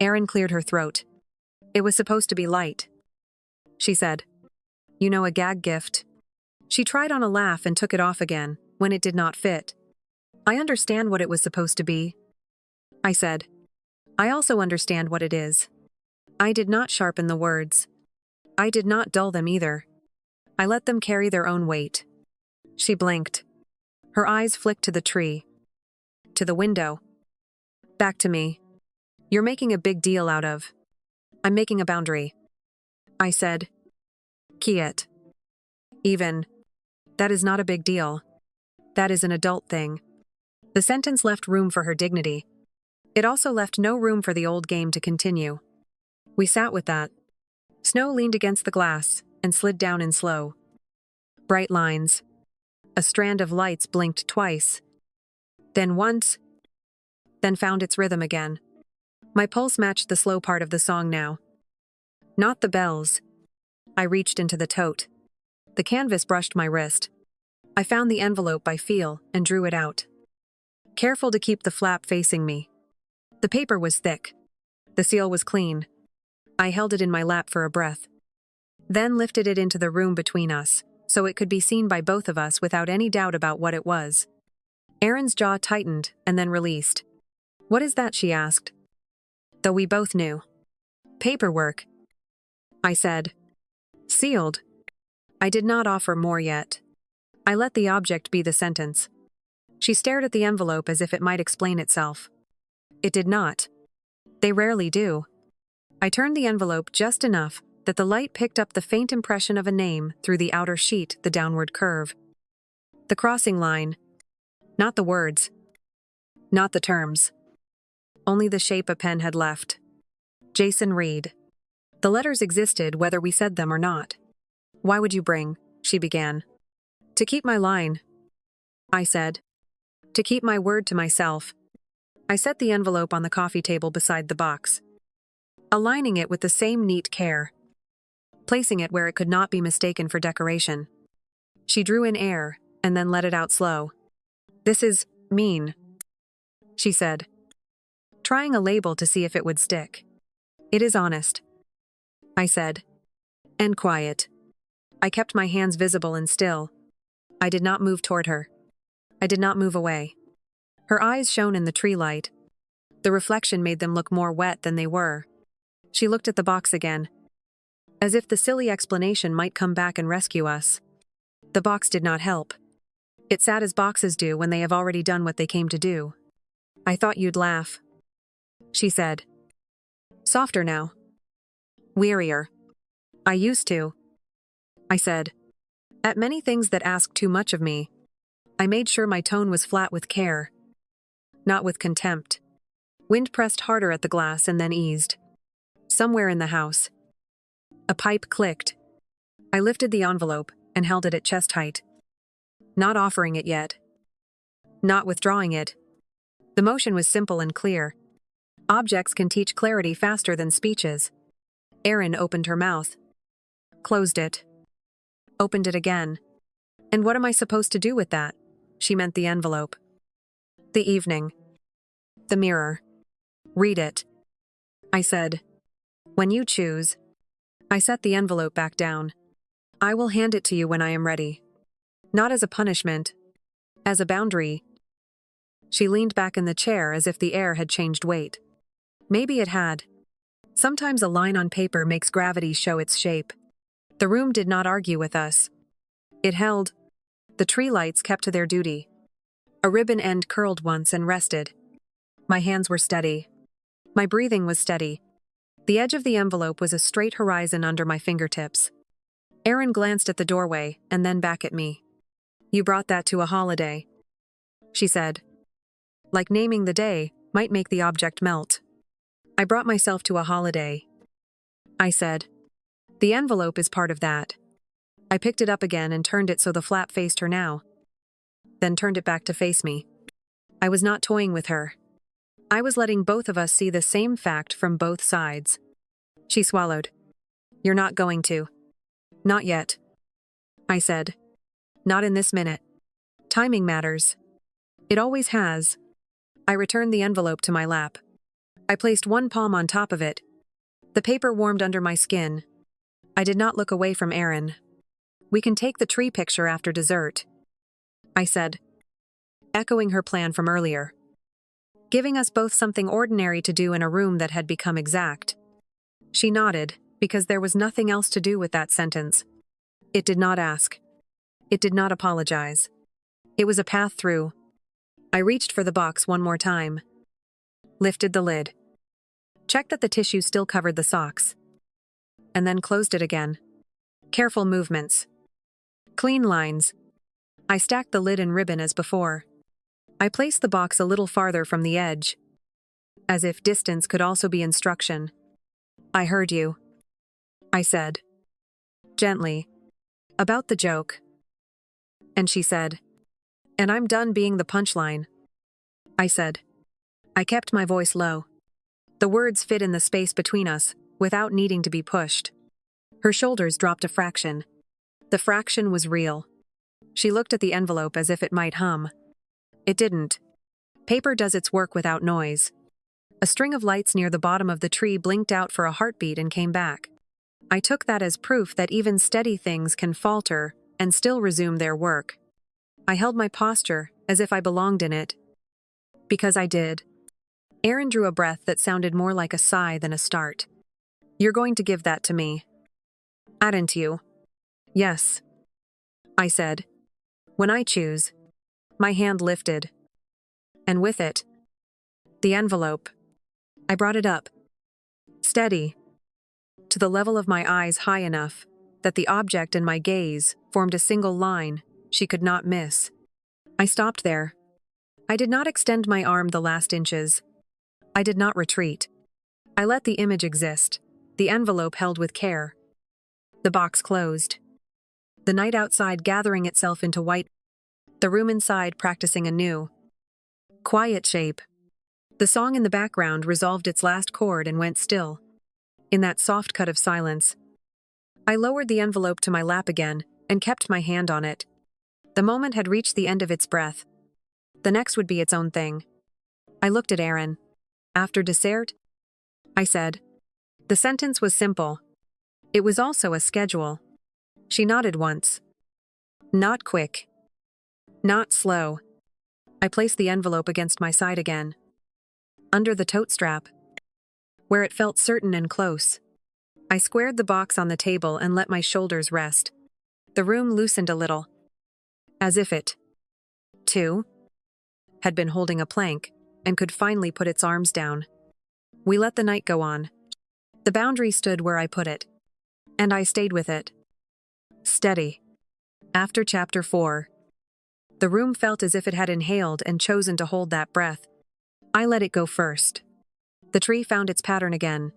Erin cleared her throat. It was supposed to be light. She said, "You know, a gag gift." She tried on a laugh and took it off again when it did not fit. "I understand what it was supposed to be," I said. "I also understand what it is." I did not sharpen the words. I did not dull them either. I let them carry their own weight. She blinked. Her eyes flicked to the tree. To the window. Back to me. "You're making a big deal out of." "I'm making a boundary," I said. "Key it." "Even. That is not a big deal. That is an adult thing." The sentence left room for her dignity. It also left no room for the old game to continue. We sat with that. Snow leaned against the glass and slid down in slow, bright lines. A strand of lights blinked twice, then once, then found its rhythm again. My pulse matched the slow part of the song now. Not the bells. I reached into the tote. The canvas brushed my wrist. I found the envelope by feel and drew it out. Careful to keep the flap facing me. The paper was thick. The seal was clean. I held it in my lap for a breath. Then lifted it into the room between us, so it could be seen by both of us without any doubt about what it was. Erin's jaw tightened and then released. "What is that?" she asked. Though we both knew. "Paperwork," I said. "Sealed." I did not offer more yet. I let the object be the sentence. She stared at the envelope as if it might explain itself. It did not. They rarely do. I turned the envelope just enough that the light picked up the faint impression of a name through the outer sheet, the downward curve. The crossing line. Not the words. Not the terms. Only the shape a pen had left. Jason Reed. The letters existed whether we said them or not. "Why would you bring?" she began. "To keep my line," I said. "To keep my word to myself." I set the envelope on the coffee table beside the box, aligning it with the same neat care, placing it where it could not be mistaken for decoration. She drew in air and then let it out slow. "This is mean," she said, trying a label to see if it would stick. "It is honest," I said. "And quiet." I kept my hands visible and still. I did not move toward her. I did not move away. Her eyes shone in the tree light. The reflection made them look more wet than they were. She looked at the box again, as if the silly explanation might come back and rescue us. The box did not help. It sat as boxes do when they have already done what they came to do. "I thought you'd laugh," she said. Softer now. Wearier. "I used to," I said. "At many things that ask too much of me." I made sure my tone was flat with care, not with contempt. Wind pressed harder at the glass and then eased. Somewhere in the house. A pipe clicked. I lifted the envelope and held it at chest height. Not offering it yet. Not withdrawing it. The motion was simple and clear. Objects can teach clarity faster than speeches. Erin opened her mouth. Closed it. Opened it again. "And what am I supposed to do with that?" She meant the envelope. "The evening. The mirror. Read it," I said. "When you choose." I set the envelope back down. "I will hand it to you when I am ready. Not as a punishment. As a boundary." She leaned back in the chair as if the air had changed weight. Maybe it had. Sometimes a line on paper makes gravity show its shape. The room did not argue with us. It held. The tree lights kept to their duty. A ribbon end curled once and rested. My hands were steady. My breathing was steady. The edge of the envelope was a straight horizon under my fingertips. Erin glanced at the doorway and then back at me. "You brought that to a holiday," she said. Like naming the day might make the object melt. "I brought myself to a holiday," I said. "The envelope is part of that." I picked it up again and turned it so the flap faced her now, then turned it back to face me. I was not toying with her. I was letting both of us see the same fact from both sides. She swallowed. You're not going to. Not yet, I said. Not in this minute. Timing matters. It always has. I returned the envelope to my lap. I placed one palm on top of it. The paper warmed under my skin. I did not look away from Erin. We can take the tree picture after dessert, I said, echoing her plan from earlier. Giving us both something ordinary to do in a room that had become exact. She nodded, because there was nothing else to do with that sentence. It did not ask. It did not apologize. It was a path through. I reached for the box one more time. Lifted the lid. Checked that the tissue still covered the socks. And then closed it again. Careful movements. Clean lines. I stacked the lid and ribbon as before. I placed the box a little farther from the edge. As if distance could also be instruction. I heard you, I said. Gently. About the joke. And she said, and I'm done being the punchline. I said. I kept my voice low. The words fit in the space between us, without needing to be pushed. Her shoulders dropped a fraction. The fraction was real. She looked at the envelope as if it might hum. It didn't. Paper does its work without noise. A string of lights near the bottom of the tree blinked out for a heartbeat and came back. I took that as proof that even steady things can falter and still resume their work. I held my posture as if I belonged in it. Because I did. Erin drew a breath that sounded more like a sigh than a start. You're going to give that to me. Hadn't you? Yes, I said. When I choose. My hand lifted. And with it, the envelope. I brought it up. Steady. To the level of my eyes high enough that the object and my gaze formed a single line she could not miss. I stopped there. I did not extend my arm the last inches. I did not retreat. I let the image exist, the envelope held with care. The box closed. The night outside gathering itself into white. The room inside practicing anew. Quiet shape. The song in the background resolved its last chord and went still. In that soft cut of silence. I lowered the envelope to my lap again and kept my hand on it. The moment had reached the end of its breath. The next would be its own thing. I looked at Erin. After dessert? I said. The sentence was simple. It was also a schedule. She nodded once. Not quick. Not slow. I placed the envelope against my side again. Under the tote strap. Where it felt certain and close. I squared the box on the table and let my shoulders rest. The room loosened a little. As if it, too, had been holding a plank and could finally put its arms down. We let the night go on. The boundary stood where I put it. And I stayed with it. Steady. After Chapter 4. The room felt as if it had inhaled and chosen to hold that breath. I let it go first. The tree found its pattern again.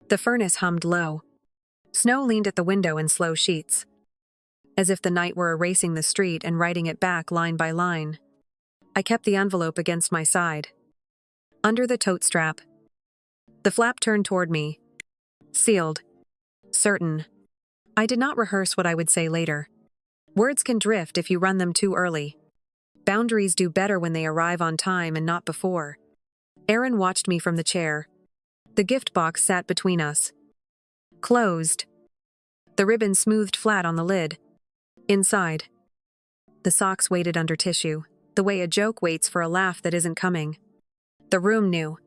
The furnace hummed low. Snow leaned at the window in slow sheets. As if the night were erasing the street and writing it back line by line. I kept the envelope against my side. Under the tote strap. The flap turned toward me. Sealed. Certain. I did not rehearse what I would say later. Words can drift if you run them too early. Boundaries do better when they arrive on time and not before. Erin watched me from the chair. The gift box sat between us. Closed. The ribbon smoothed flat on the lid. Inside. The socks waited under tissue, the way a joke waits for a laugh that isn't coming. The room knew.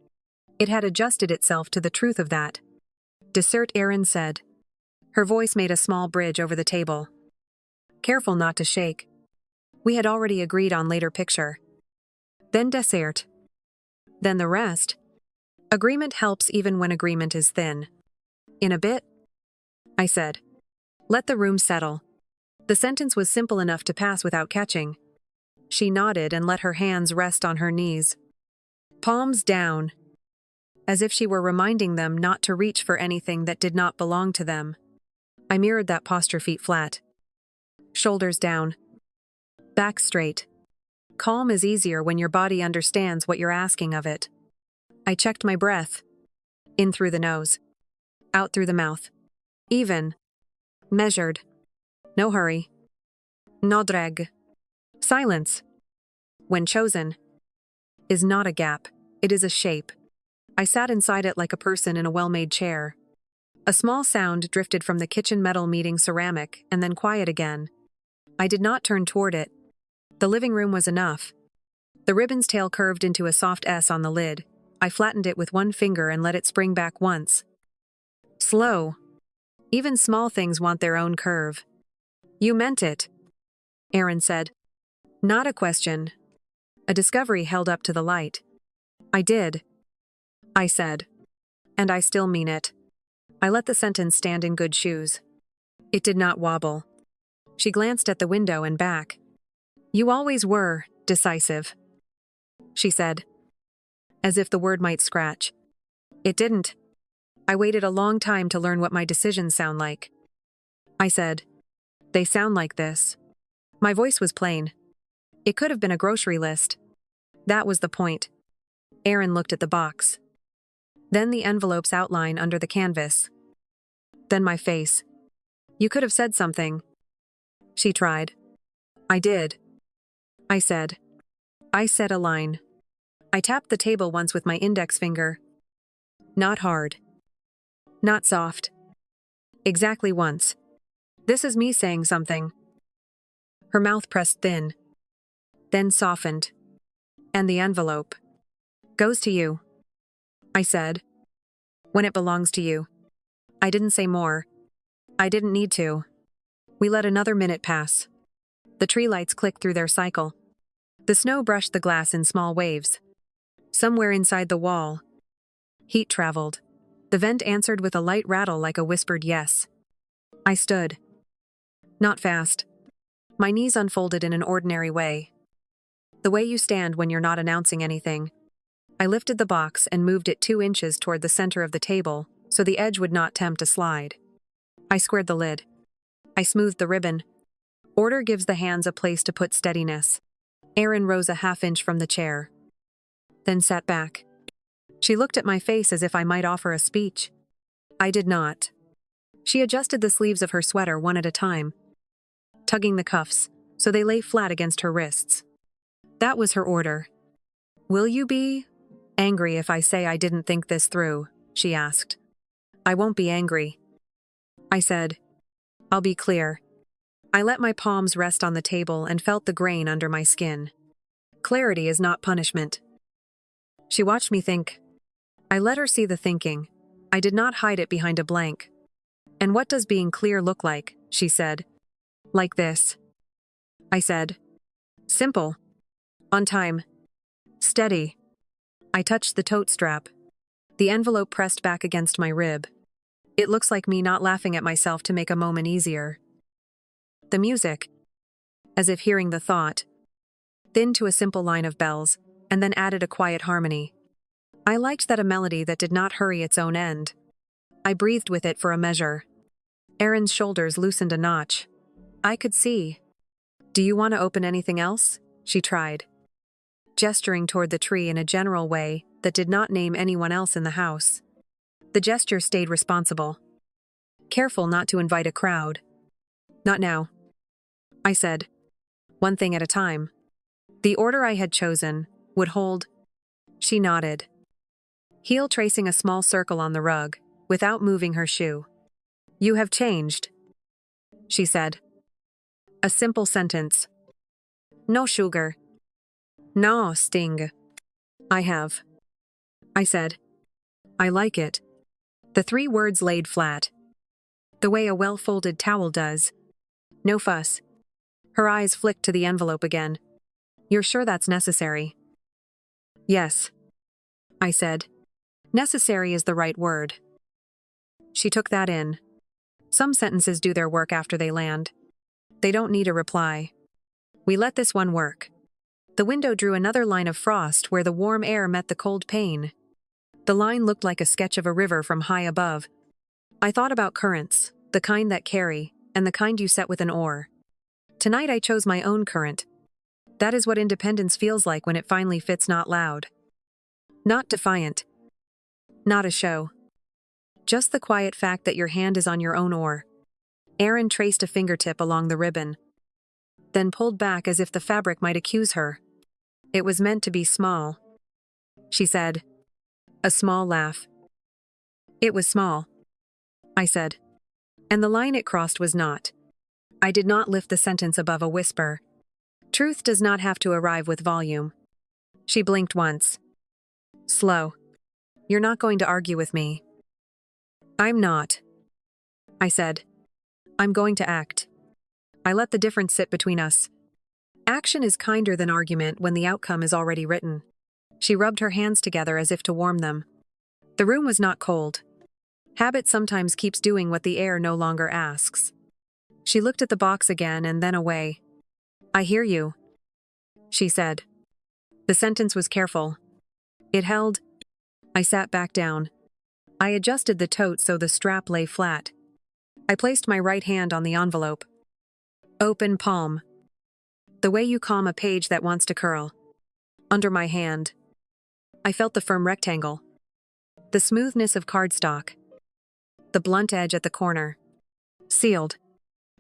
It had adjusted itself to the truth of that. Dessert, Erin said. Her voice made a small bridge over the table. Careful not to shake. We had already agreed on later picture. Then dessert. Then the rest. Agreement helps even when agreement is thin. In a bit, I said. Let the room settle. The sentence was simple enough to pass without catching. She nodded and let her hands rest on her knees. Palms down. As if she were reminding them not to reach for anything that did not belong to them. I mirrored that posture, feet flat. Shoulders down. Back straight. Calm is easier when your body understands what you're asking of it. I checked my breath. In through the nose. Out through the mouth. Even. Measured. No hurry. No drag. Silence, when chosen, is not a gap, it is a shape. I sat inside it like a person in a well-made chair. A small sound drifted from the kitchen metal meeting ceramic, and then quiet again. I did not turn toward it. The living room was enough. The ribbon's tail curved into a soft S on the lid. I flattened it with one finger and let it spring back once. Slow. Even small things want their own curve. You meant it, Aaron said. Not a question. A discovery held up to the light. I did, I said. And I still mean it. I let the sentence stand in good shoes. It did not wobble. She glanced at the window and back. You always were decisive, she said, as if the word might scratch. It didn't. I waited a long time to learn what my decisions sound like. I said, they sound like this. My voice was plain. It could have been a grocery list. That was the point. Aaron looked at the box. Then the envelope's outline under the canvas. Then my face. You could have said something. She tried. I did. I said. I said a line. I tapped the table once with my index finger. Not hard. Not soft. Exactly once. This is me saying something. Her mouth pressed thin. Then softened. And the envelope. Goes to you, I said. When it belongs to you. I didn't say more. I didn't need to. We let another minute pass. The tree lights clicked through their cycle. The snow brushed the glass in small waves. Somewhere inside the wall, heat traveled. The vent answered with a light rattle like a whispered yes. I stood. Not fast. My knees unfolded in an ordinary way. The way you stand when you're not announcing anything. I lifted the box and moved it 2 inches toward the center of the table, so the edge would not tempt a slide. I squared the lid. I smoothed the ribbon. Order gives the hands a place to put steadiness. Aaron rose a half-inch from the chair. Then sat back. She looked at my face as if I might offer a speech. I did not. She adjusted the sleeves of her sweater one at a time, tugging the cuffs, so they lay flat against her wrists. That was her order. Will you be angry if I say I didn't think this through? She asked. I won't be angry, I said. I'll be clear. I let my palms rest on the table and felt the grain under my skin. Clarity is not punishment. She watched me think. I let her see the thinking. I did not hide it behind a blank. And what does being clear look like? She said. Like this. I said. Simple. On time. Steady. I touched the tote strap. The envelope pressed back against my rib. It looks like me not laughing at myself to make a moment easier. The music. As if hearing the thought. Thinned to a simple line of bells, and then added a quiet harmony. I liked that a melody that did not hurry its own end. I breathed with it for a measure. Aaron's shoulders loosened a notch. I could see. Do you want to open anything else? She tried, gesturing toward the tree in a general way that did not name anyone else in the house. The gesture stayed responsible. Careful not to invite a crowd. Not now, I said. One thing at a time. The order I had chosen would hold. She nodded, heel tracing a small circle on the rug, without moving her shoe. You have changed, she said. A simple sentence. No sugar. No sting. I have, I said. I like it. The 3 words laid flat. The way a well-folded towel does. No fuss. Her eyes flicked to the envelope again. You're sure that's necessary? Yes, I said. Necessary is the right word. She took that in. Some sentences do their work after they land. They don't need a reply. We let this one work. The window drew another line of frost where the warm air met the cold pane. The line looked like a sketch of a river from high above. I thought about currents, the kind that carry, and the kind you set with an oar. Tonight I chose my own current. That is what independence feels like when it finally fits, not loud. Not defiant. Not a show. Just the quiet fact that your hand is on your own oar. Erin traced a fingertip along the ribbon, then pulled back as if the fabric might accuse her. It was meant to be small, she said. A small laugh. It was small, I said. And the line it crossed was not. I did not lift the sentence above a whisper. Truth does not have to arrive with volume. She blinked once. Slow. You're not going to argue with me. I'm not, I said. I'm going to act. I let the difference sit between us. Action is kinder than argument when the outcome is already written. She rubbed her hands together as if to warm them. The room was not cold. Habit sometimes keeps doing what the air no longer asks. She looked at the box again and then away. I hear you, she said. The sentence was careful. It held. I sat back down. I adjusted the tote so the strap lay flat. I placed my right hand on the envelope. Open palm. The way you calm a page that wants to curl. Under my hand. I felt the firm rectangle. The smoothness of cardstock. The blunt edge at the corner. Sealed.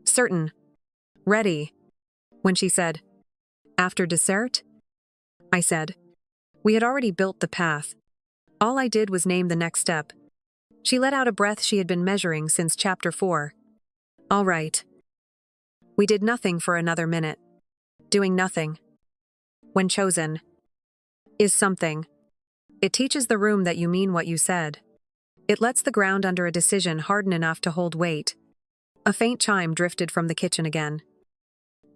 Certain. Ready. When she said, "After dessert?" I said. We had already built the path. All I did was name the next step. She let out a breath she had been measuring since chapter 4. All right. We did nothing for another minute. Doing nothing, when chosen, is something. It teaches the room that you mean what you said. It lets the ground under a decision harden enough to hold weight. A faint chime drifted from the kitchen again.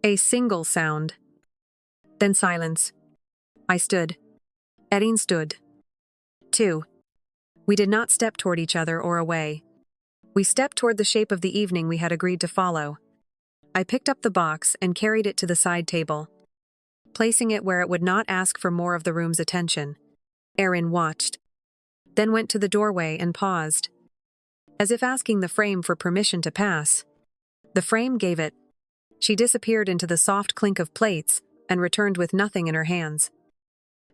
A single sound. Then silence. I stood. Erin stood. 2. We did not step toward each other or away. We stepped toward the shape of the evening we had agreed to follow. I picked up the box and carried it to the side table, placing it where it would not ask for more of the room's attention. Erin watched, then went to the doorway and paused, as if asking the frame for permission to pass. The frame gave it. She disappeared into the soft clink of plates and returned with nothing in her hands,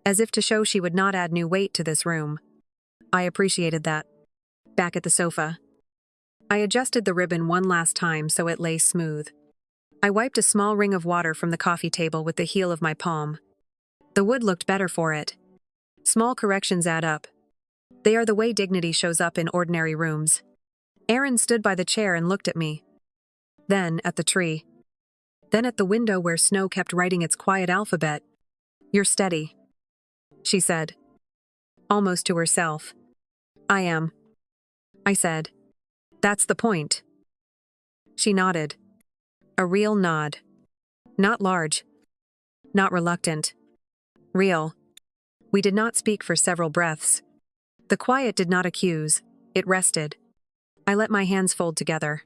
as if to show she would not add new weight to this room. I appreciated that. Back at the sofa, I adjusted the ribbon one last time so it lay smooth. I wiped a small ring of water from the coffee table with the heel of my palm. The wood looked better for it. Small corrections add up. They are the way dignity shows up in ordinary rooms. Erin stood by the chair and looked at me. Then at the tree. Then at the window where snow kept writing its quiet alphabet. You're steady, she said. Almost to herself. I am, I said. That's the point. She nodded. A real nod. Not large. Not reluctant. Real. We did not speak for several breaths. The quiet did not accuse, it rested. I let my hands fold together.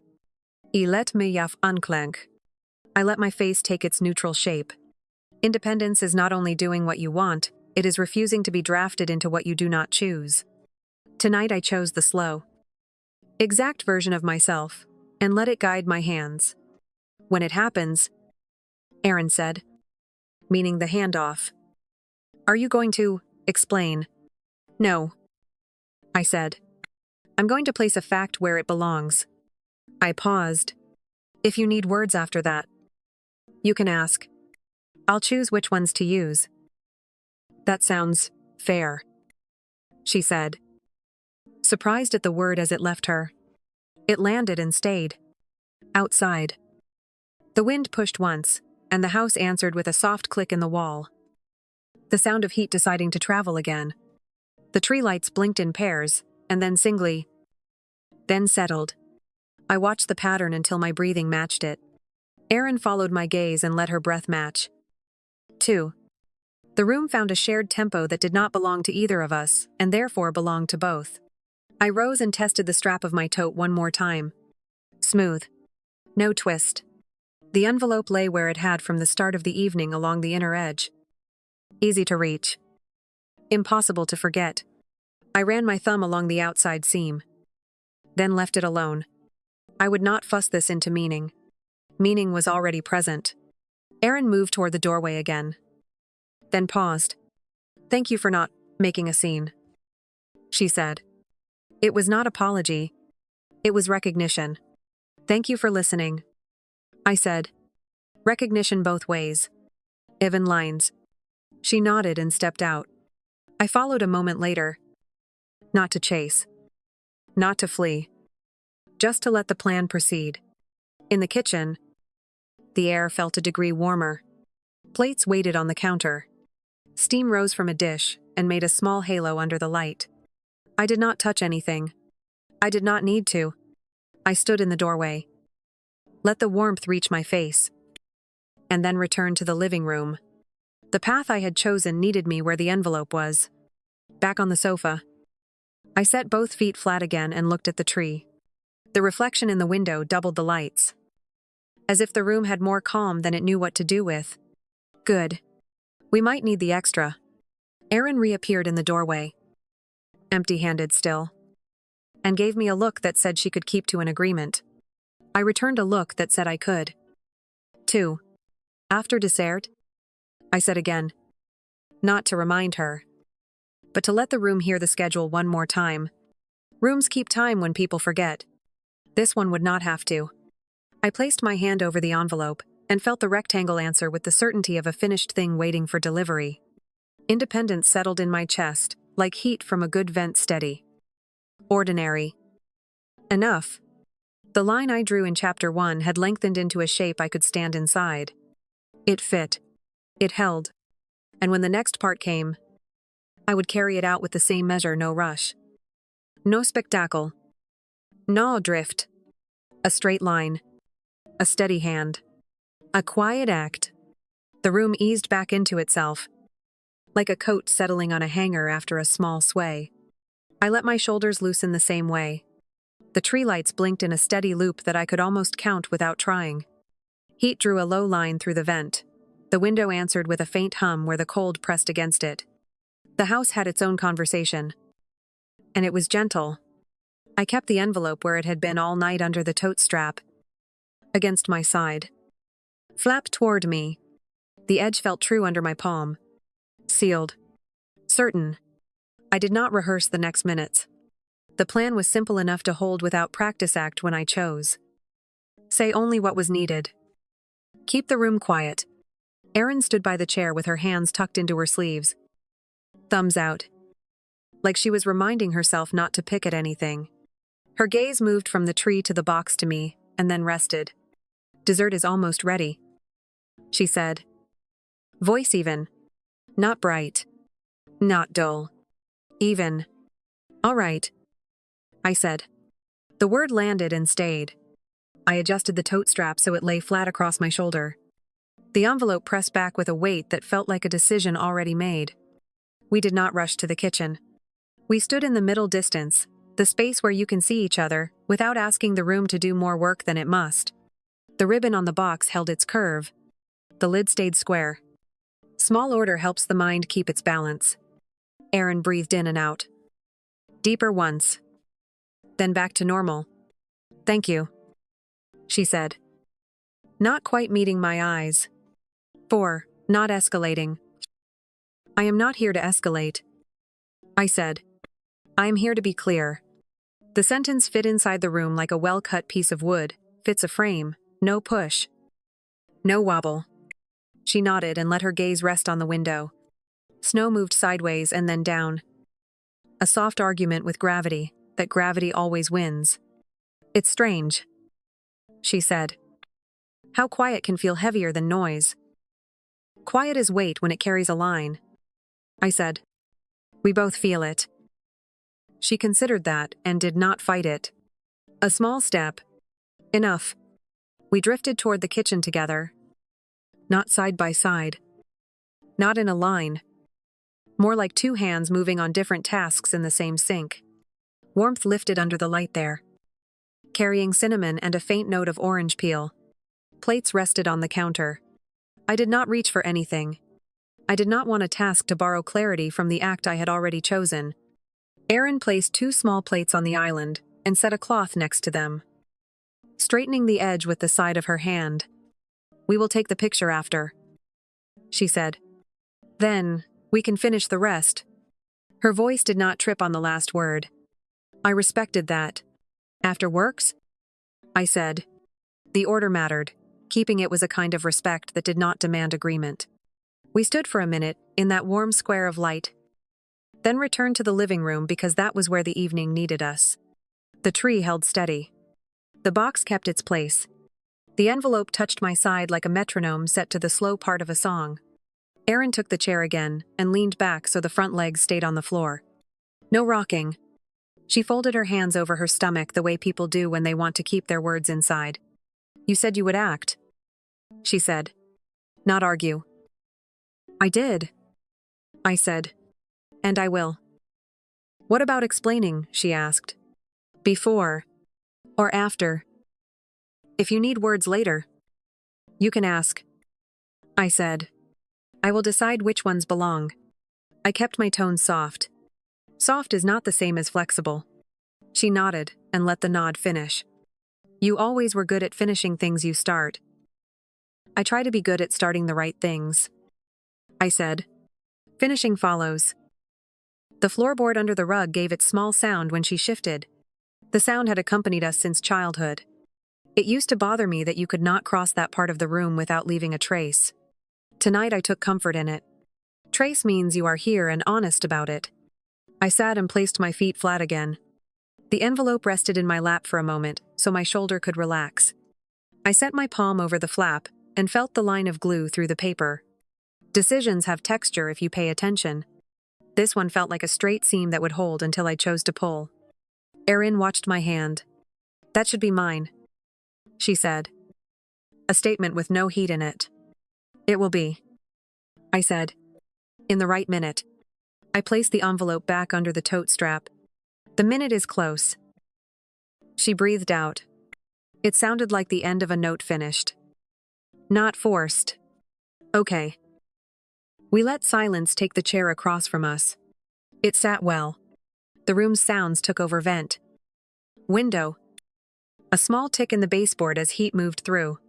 I let me jaf anklenk. I let my face take its neutral shape. Independence is not only doing what you want, it is refusing to be drafted into what you do not choose. Tonight I chose the slow, exact version of myself, and let it guide my hands. When it happens, Erin said, meaning the handoff. Are you going to explain? No, I said. I'm going to place a fact where it belongs. I paused. If you need words after that, you can ask. I'll choose which ones to use. That sounds fair, she said, surprised at the word as it left her. It landed and stayed. Outside. The wind pushed once, and the house answered with a soft click in the wall. The sound of heat deciding to travel again. The tree lights blinked in pairs, and then singly. Then settled. I watched the pattern until my breathing matched it. Erin followed my gaze and let her breath match. 2. The room found a shared tempo that did not belong to either of us, and therefore belonged to both. I rose and tested the strap of my tote one more time. Smooth. No twist. The envelope lay where it had from the start of the evening along the inner edge. Easy to reach. Impossible to forget. I ran my thumb along the outside seam. Then left it alone. I would not fuss this into meaning. Meaning was already present. Erin moved toward the doorway again. Then paused. Thank you for not making a scene, she said. It was not apology. It was recognition. Thank you for listening, I said. Recognition both ways. Even lines. She nodded and stepped out. I followed a moment later. Not to chase. Not to flee. Just to let the plan proceed. In the kitchen, the air felt a degree warmer. Plates waited on the counter. Steam rose from a dish and made a small halo under the light. I did not touch anything. I did not need to. I stood in the doorway. Let the warmth reach my face. And then returned to the living room. The path I had chosen needed me where the envelope was. Back on the sofa. I set both feet flat again and looked at the tree. The reflection in the window doubled the lights. As if the room had more calm than it knew what to do with. Good. We might need the extra. Erin reappeared in the doorway. Empty-handed still. And gave me a look that said she could keep to an agreement. I returned a look that said I could. 2. After dessert? I said again. Not to remind her. But to let the room hear the schedule one more time. Rooms keep time when people forget. This one would not have to. I placed my hand over the envelope and felt the rectangle answer with the certainty of a finished thing waiting for delivery. Independence settled in my chest, like heat from a good vent steady. Ordinary. Enough. The line I drew in Chapter 1 had lengthened into a shape I could stand inside. It fit. It held. And when the next part came, I would carry it out with the same measure, no rush. No spectacle. No drift. A straight line. A steady hand. A quiet act. The room eased back into itself, like a coat settling on a hanger after a small sway. I let my shoulders loosen the same way. The tree lights blinked in a steady loop that I could almost count without trying. Heat drew a low line through the vent. The window answered with a faint hum where the cold pressed against it. The house had its own conversation. And it was gentle. I kept the envelope where it had been all night under the tote strap. Against my side. Flapped toward me. The edge felt true under my palm. Sealed. Certain. I did not rehearse the next minutes. The plan was simple enough to hold without practice act when I chose. Say only what was needed. Keep the room quiet. Erin stood by the chair with her hands tucked into her sleeves. Thumbs out. Like she was reminding herself not to pick at anything. Her gaze moved from the tree to the box to me, and then rested. Dessert is almost ready, she said. Voice even. Not bright. Not dull. Even. All right, I said. The word landed and stayed. I adjusted the tote strap so it lay flat across my shoulder. The envelope pressed back with a weight that felt like a decision already made. We did not rush to the kitchen. We stood in the middle distance, the space where you can see each other, without asking the room to do more work than it must. The ribbon on the box held its curve. The lid stayed square. Small order helps the mind keep its balance. Erin breathed in and out. Deeper once. Then back to normal. Thank you, she said. Not quite meeting my eyes. 4. Not escalating. I am not here to escalate, I said. I am here to be clear. The sentence fit inside the room like a well-cut piece of wood, fits a frame, no push. No wobble. She nodded and let her gaze rest on the window. Snow moved sideways and then down. A soft argument with gravity, that gravity always wins. It's strange, she said. How quiet can feel heavier than noise. Quiet is weight when it carries a line, I said. We both feel it. She considered that and did not fight it. A small step. Enough. We drifted toward the kitchen together. Not side by side. Not in a line. More like two hands moving on different tasks in the same sink. Warmth lifted under the light there, carrying cinnamon and a faint note of orange peel. Plates rested on the counter. I did not reach for anything. I did not want a task to borrow clarity from the act I had already chosen. Erin placed 2 small plates on the island and set a cloth next to them, straightening the edge with the side of her hand. We will take the picture after, she said. Then, we can finish the rest. Her voice did not trip on the last word. I respected that. After works? I said. The order mattered. Keeping it was a kind of respect that did not demand agreement. We stood for a minute, in that warm square of light, then returned to the living room because that was where the evening needed us. The tree held steady. The box kept its place. The envelope touched my side like a metronome set to the slow part of a song. Erin took the chair again and leaned back so the front legs stayed on the floor. No rocking. She folded her hands over her stomach the way people do when they want to keep their words inside. You said you would act, she said. Not argue. I did, I said. And I will. What about explaining, she asked. Before. Or after. If you need words later. You can ask. I said. I will decide which ones belong. I kept my tone soft. Soft is not the same as flexible. She nodded and let the nod finish. You always were good at finishing things you start. I try to be good at starting the right things. I said. Finishing follows. The floorboard under the rug gave its small sound when she shifted. The sound had accompanied us since childhood. It used to bother me that you could not cross that part of the room without leaving a trace. Tonight I took comfort in it. Trace means you are here and honest about it. I sat and placed my feet flat again. The envelope rested in my lap for a moment, so my shoulder could relax. I set my palm over the flap and felt the line of glue through the paper. Decisions have texture if you pay attention. This one felt like a straight seam that would hold until I chose to pull. Erin watched my hand. That should be mine, she said. A statement with no heat in it. It will be, I said. In the right minute. I placed the envelope back under the tote strap. The minute is close. She breathed out. It sounded like the end of a note finished. Not forced. Okay. We let silence take the chair across from us. It sat well. The room's sounds took over vent. Window. A small tick in the baseboard as heat moved through.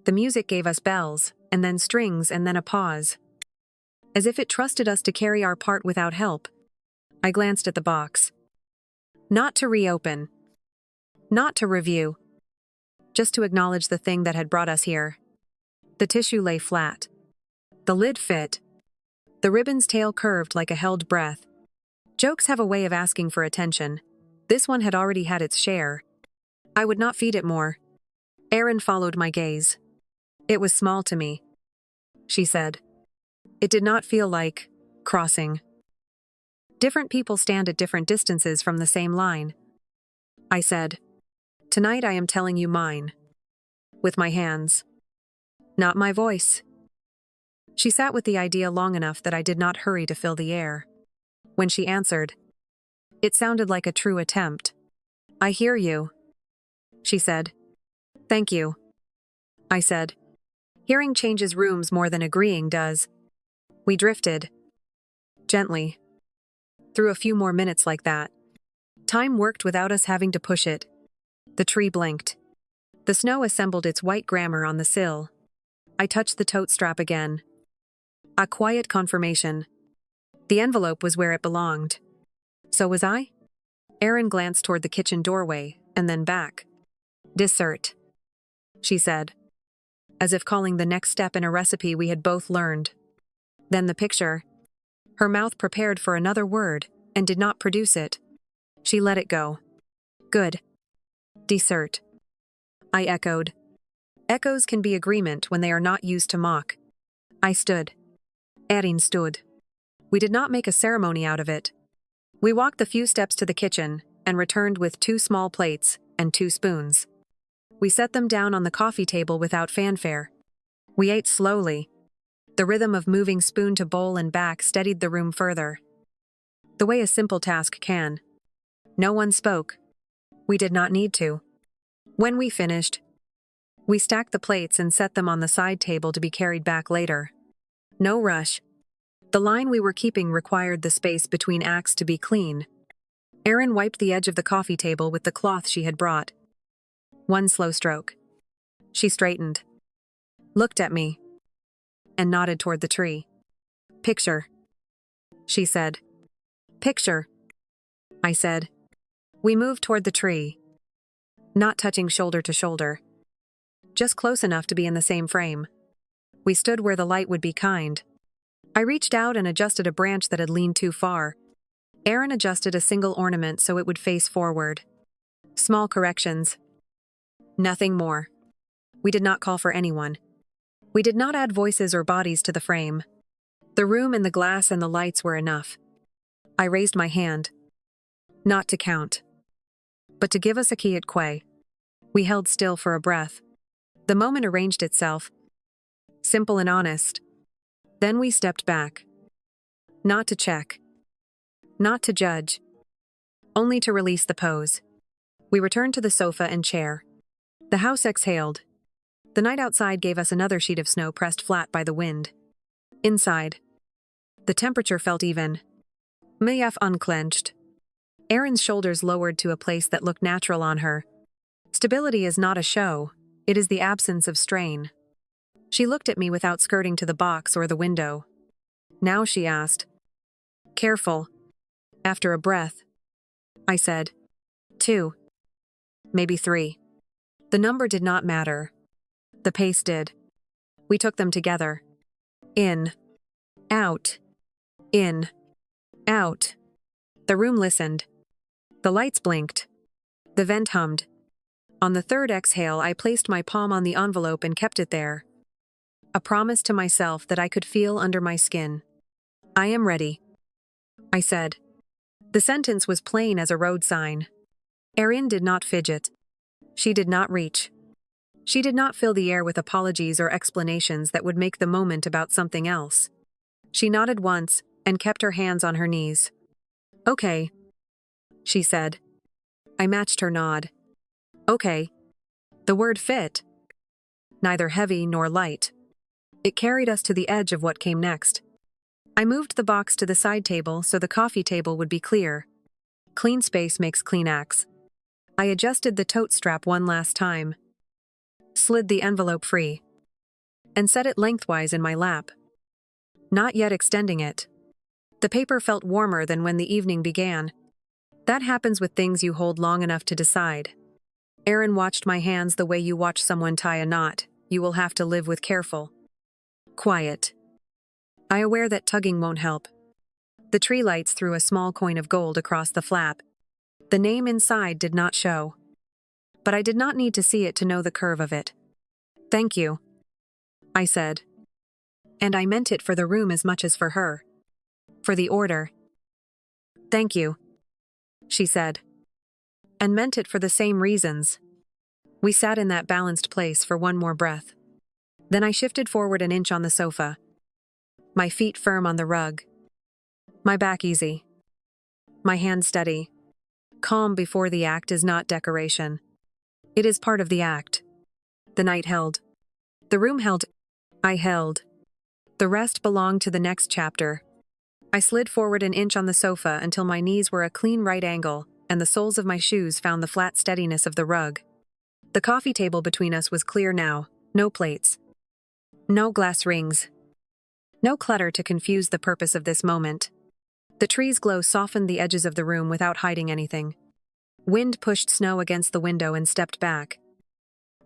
The music gave us bells, and then strings, and then a pause. As if it trusted us to carry our part without help. I glanced at the box. Not to reopen. Not to review. Just to acknowledge the thing that had brought us here. The tissue lay flat. The lid fit. The ribbon's tail curved like a held breath. Jokes have a way of asking for attention. This one had already had its share. I would not feed it more. Erin followed my gaze. It was small to me, she said. It did not feel like crossing. Different people stand at different distances from the same line. I said, Tonight I am telling you mine. With my hands. Not my voice. She sat with the idea long enough that I did not hurry to fill the air. When she answered, it sounded like a true attempt. I hear you, she said. Thank you, I said. Hearing changes rooms more than agreeing does. We drifted. Gently. Through a few more minutes like that. Time worked without us having to push it. The tree blinked. The snow assembled its white grammar on the sill. I touched the tote strap again. A quiet confirmation. The envelope was where it belonged. So was I? Erin glanced toward the kitchen doorway, and then back. Dessert, she said, as if calling the next step in a recipe we had both learned. Then the picture. Her mouth prepared for another word, and did not produce it. She let it go. Good. Dessert. I echoed. Echoes can be agreement when they are not used to mock. I stood. Erin stood. We did not make a ceremony out of it. We walked the few steps to the kitchen, and returned with 2 small plates and 2 spoons. We set them down on the coffee table without fanfare. We ate slowly. The rhythm of moving spoon to bowl and back steadied the room further. The way a simple task can. No one spoke. We did not need to. When we finished, we stacked the plates and set them on the side table to be carried back later. No rush. The line we were keeping required the space between acts to be clean. Erin wiped the edge of the coffee table with the cloth she had brought. One slow stroke. She straightened, looked at me, and nodded toward the tree. Picture, she said. Picture, I said. We moved toward the tree, not touching shoulder to shoulder, just close enough to be in the same frame. We stood where the light would be kind. I reached out and adjusted a branch that had leaned too far. Aaron adjusted a single ornament so it would face forward. Small corrections. Nothing more. We did not call for anyone. We did not add voices or bodies to the frame. The room and the glass and the lights were enough. I raised my hand. Not to count, but to give us a key at Quay. We held still for a breath. The moment arranged itself. Simple and honest. Then we stepped back. Not to check. Not to judge. Only to release the pose. We returned to the sofa and chair. The house exhaled. The night outside gave us another sheet of snow pressed flat by the wind. Inside, the temperature felt even. Myaf unclenched. Erin's shoulders lowered to a place that looked natural on her. Stability is not a show, it is the absence of strain. She looked at me without skirting to the box or the window. Now she asked. Careful. After a breath, I said, 2. Maybe 3. The number did not matter. The pace did. We took them together. In. Out. In. Out. The room listened. The lights blinked. The vent hummed. On the third exhale, I placed my palm on the envelope and kept it there. A promise to myself that I could feel under my skin. I am ready, I said. The sentence was plain as a road sign. Erin did not fidget. She did not reach. She did not fill the air with apologies or explanations that would make the moment about something else. She nodded once and kept her hands on her knees. Okay, she said. I matched her nod. Okay. The word fit. Neither heavy nor light. It carried us to the edge of what came next. I moved the box to the side table so the coffee table would be clear. Clean space makes clean acts. I adjusted the tote strap one last time, slid the envelope free, and set it lengthwise in my lap. Not yet extending it. The paper felt warmer than when the evening began. That happens with things you hold long enough to decide. Aaron watched my hands the way you watch someone tie a knot. You will have to live with careful. Quiet. I aware that tugging won't help. The tree lights threw a small coin of gold across the flap. The name inside did not show. But I did not need to see it to know the curve of it. Thank you, I said. And I meant it for the room as much as for her. For the order. Thank you, she said. And meant it for the same reasons. We sat in that balanced place for one more breath. Then I shifted forward an inch on the sofa. My feet firm on the rug. My back easy. My hand steady. Calm before the act is not decoration. It is part of the act. The night held. The room held. I held. The rest belonged to the next chapter. I slid forward an inch on the sofa until my knees were a clean right angle, and the soles of my shoes found the flat steadiness of the rug. The coffee table between us was clear now, no plates. No glass rings. No clutter to confuse the purpose of this moment. The tree's glow softened the edges of the room without hiding anything. Wind pushed snow against the window and stepped back,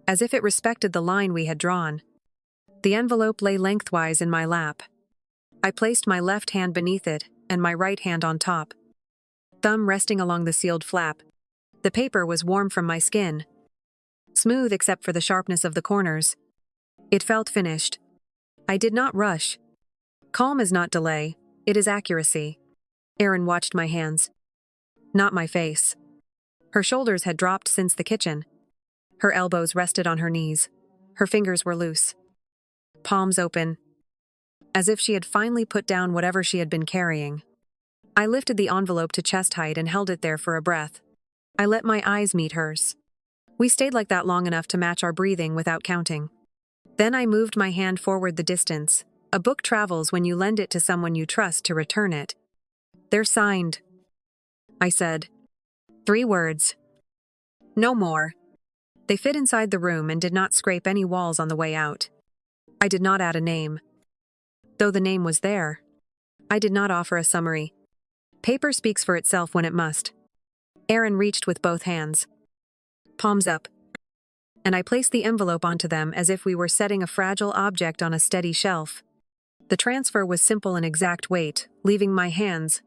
as if it respected the line we had drawn. The envelope lay lengthwise in my lap. I placed my left hand beneath it and my right hand on top, thumb resting along the sealed flap. The paper was warm from my skin, smooth except for the sharpness of the corners. It felt finished. I did not rush. Calm is not delay, it is accuracy. Erin watched my hands, not my face. Her shoulders had dropped since the kitchen. Her elbows rested on her knees. Her fingers were loose, palms open, as if she had finally put down whatever she had been carrying. I lifted the envelope to chest height and held it there for a breath. I let my eyes meet hers. We stayed like that long enough to match our breathing without counting. Then I moved my hand forward the distance. A book travels when you lend it to someone you trust to return it. They're signed, I said. 3 words. No more. They fit inside the room and did not scrape any walls on the way out. I did not add a name. Though the name was there, I did not offer a summary. Paper speaks for itself when it must. Erin reached with both hands, palms up, and I placed the envelope onto them as if we were setting a fragile object on a steady shelf. The transfer was simple and exact weight, leaving my hands,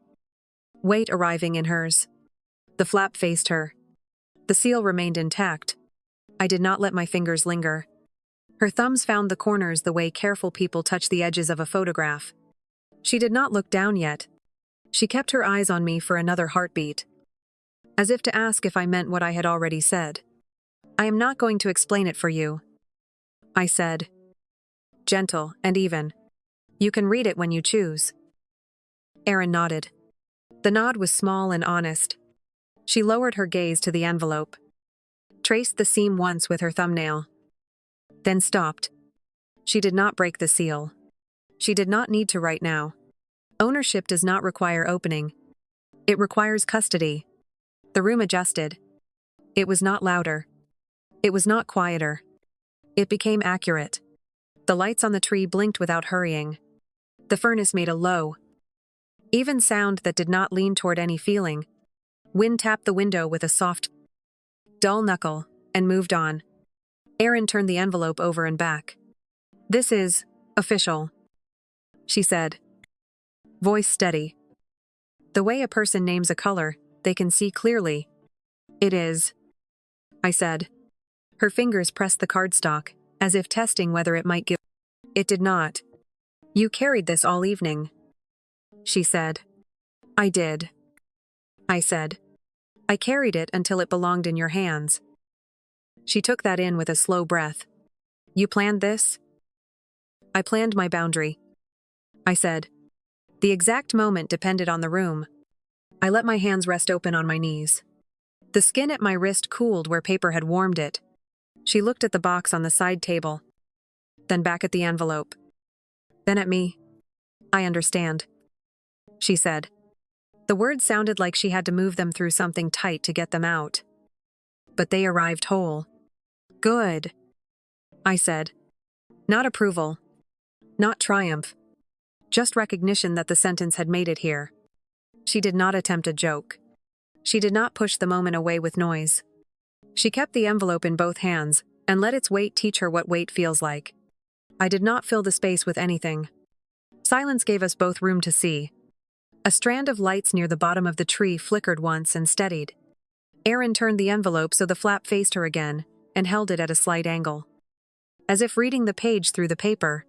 weight arriving in hers. The flap faced her. The seal remained intact. I did not let my fingers linger. Her thumbs found the corners the way careful people touch the edges of a photograph. She did not look down yet. She kept her eyes on me for another heartbeat, as if to ask if I meant what I had already said. I am not going to explain it for you, I said, gentle and even. You can read it when you choose. Erin nodded. The nod was small and honest. She lowered her gaze to the envelope, traced the seam once with her thumbnail, then stopped. She did not break the seal. She did not need to right now. Ownership does not require opening. It requires custody. The room adjusted. It was not louder. It was not quieter. It became accurate. The lights on the tree blinked without hurrying. The furnace made a low, even sound that did not lean toward any feeling. Wind tapped the window with a soft, dull knuckle, and moved on. Erin turned the envelope over and back. This is official, she said, voice steady. The way a person names a color, they can see clearly. It is, I said. Her fingers pressed the cardstock, as if testing whether it might give. It did not. You carried this all evening, she said. I did, I said. I carried it until it belonged in your hands. She took that in with a slow breath. You planned this? I planned my boundary, I said. The exact moment depended on the room. I let my hands rest open on my knees. The skin at my wrist cooled where paper had warmed it. She looked at the box on the side table, then back at the envelope, then at me. I understand, she said. The words sounded like she had to move them through something tight to get them out. But they arrived whole. Good, I said. Not approval. Not triumph. Just recognition that the sentence had made it here. She did not attempt a joke. She did not push the moment away with noise. She kept the envelope in both hands and let its weight teach her what weight feels like. I did not fill the space with anything. Silence gave us both room to see. A strand of lights near the bottom of the tree flickered once and steadied. Erin turned the envelope so the flap faced her again and held it at a slight angle. As if reading the page through the paper,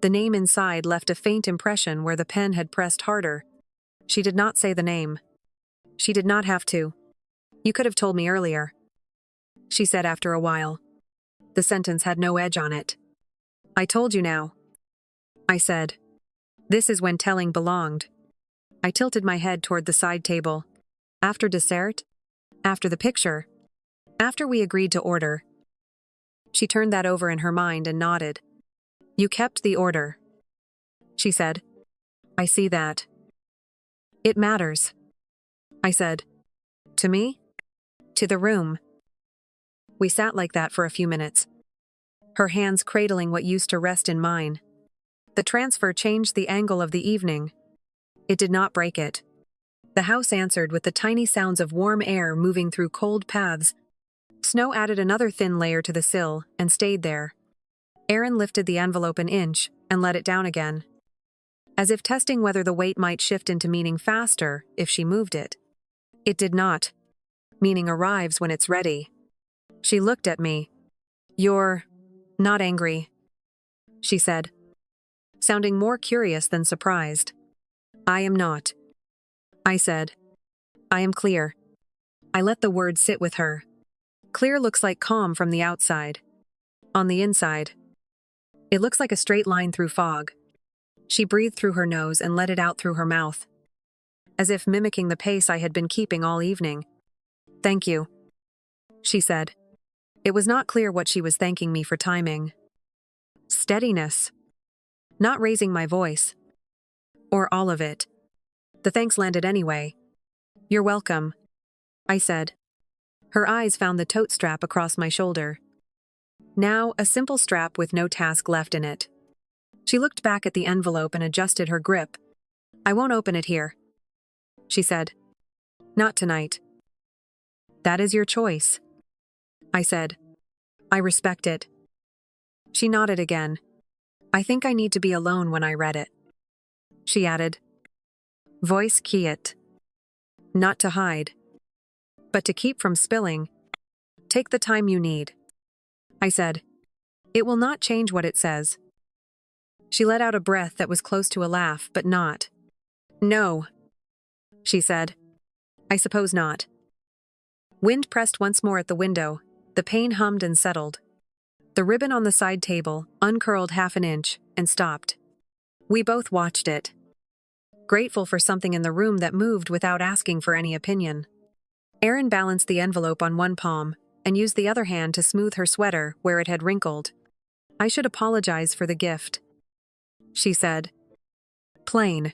the name inside left a faint impression where the pen had pressed harder. She did not say the name. She did not have to. You could have told me earlier, she said after a while. The sentence had no edge on it. I told you now, I said. This is when telling belonged. I tilted my head toward the side table. After dessert? After the picture? After we agreed to order? She turned that over in her mind and nodded. You kept the order, she said. I see that. It matters, I said. To me? To the room. We sat like that for a few minutes, her hands cradling what used to rest in mine. The transfer changed the angle of the evening. It did not break it. The house answered with the tiny sounds of warm air moving through cold paths. Snow added another thin layer to the sill and stayed there. Erin lifted the envelope an inch and let it down again, as if testing whether the weight might shift into meaning faster if she moved it. It did not. Meaning arrives when it's ready. She looked at me. You're not angry, she said, sounding more curious than surprised. I am not, I said. I am clear. I let the word sit with her. Clear looks like calm from the outside. On the inside, it looks like a straight line through fog. She breathed through her nose and let it out through her mouth, as if mimicking the pace I had been keeping all evening. Thank you, she said. It was not clear what she was thanking me for timing. Steadiness. Not raising my voice. Or all of it. The thanks landed anyway. You're welcome, I said. Her eyes found the tote strap across my shoulder. Now, a simple strap with no task left in it. She looked back at the envelope and adjusted her grip. I won't open it here, she said. Not tonight. That is your choice. I said. I respect it. She nodded again. I think I need to be alone when I read it. She added. Voice quiet. Not to hide, but to keep from spilling. Take the time you need. I said. It will not change what it says. She let out a breath that was close to a laugh, but not. No, she said. I suppose not. Wind pressed once more at the window. The pane hummed and settled. The ribbon on the side table uncurled half an inch and stopped. We both watched it, grateful for something in the room that moved without asking for any opinion. Erin balanced the envelope on one palm and used the other hand to smooth her sweater where it had wrinkled. I should apologize for the gift, she said. Plain.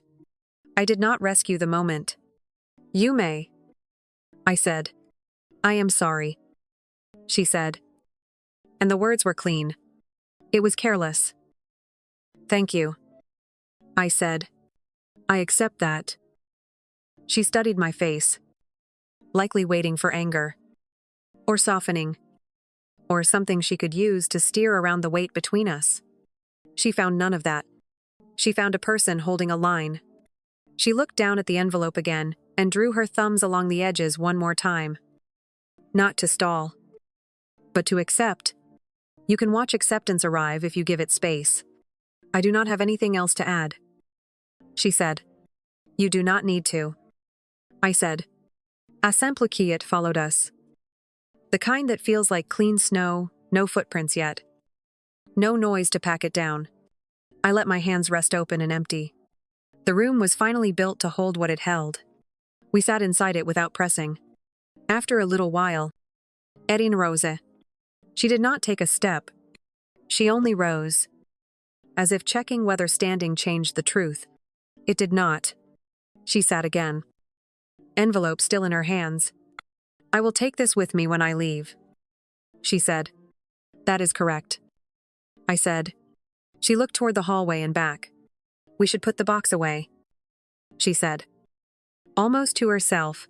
I did not rescue the moment. You may, I said. I am sorry, she said. And the words were clean. It was careless. Thank you, I said. I accept that. She studied my face, likely waiting for anger, or softening, or something she could use to steer around the weight between us. She found none of that. She found a person holding a line. She looked down at the envelope again and drew her thumbs along the edges one more time. Not to stall, but to accept. You can watch acceptance arrive if you give it space. I do not have anything else to add, she said. You do not need to, I said. A simple quiet followed us. The kind that feels like clean snow, no footprints yet. No noise to pack it down. I let my hands rest open and empty. The room was finally built to hold what it held. We sat inside it without pressing. After a little while, Erin rose. She did not take a step. She only rose, as if checking whether standing changed the truth. It did not. She sat again. Envelope still in her hands. I will take this with me when I leave, she said. That is correct, I said. She looked toward the hallway and back. We should put the box away, she said. Almost to herself.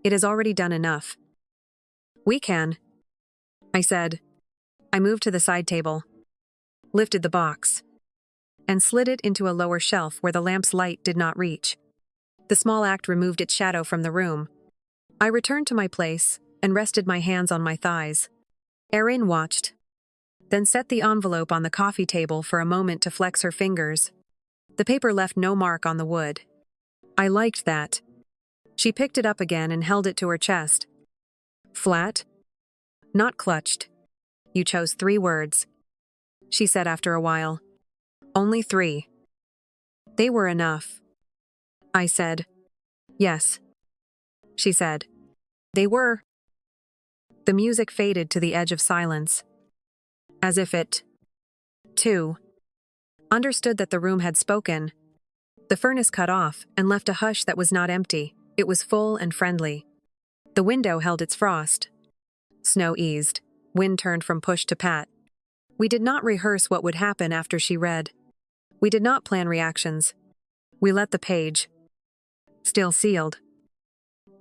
It has already done enough. We can, I said. I moved to the side table, lifted the box, and slid it into a lower shelf where the lamp's light did not reach. The small act removed its shadow from the room. I returned to my place and rested my hands on my thighs. Erin watched, then set the envelope on the coffee table for a moment to flex her fingers. The paper left no mark on the wood. I liked that. She picked it up again and held it to her chest. Flat? Not clutched. You chose 3 words, she said after a while. Only 3. They were enough, I said. Yes, she said. They were. The music faded to the edge of silence, as if it, too, understood that the room had spoken. The furnace cut off and left a hush that was not empty. It was full and friendly. The window held its frost. Snow eased. Wind turned from push to pat. We did not rehearse what would happen after she read. We did not plan reactions. We let the page, still sealed,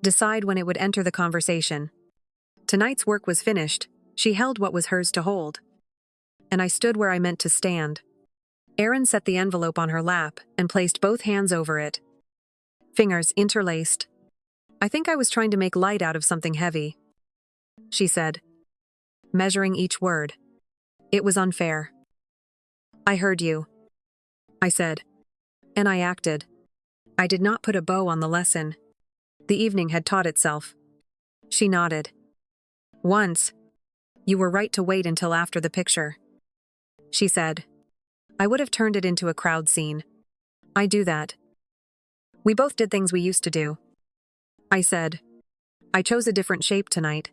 decide when it would enter the conversation. Tonight's work was finished. She held what was hers to hold. And I stood where I meant to stand. Erin set the envelope on her lap and placed both hands over it. Fingers interlaced. I think I was trying to make light out of something heavy, she said, measuring each word. It was unfair. I heard you, I said, and I acted. I did not put a bow on the lesson. The evening had taught itself. She nodded. Once, you were right to wait until after the picture, she said. I would have turned it into a crowd scene. I do that. We both did things we used to do, I said. I chose a different shape tonight.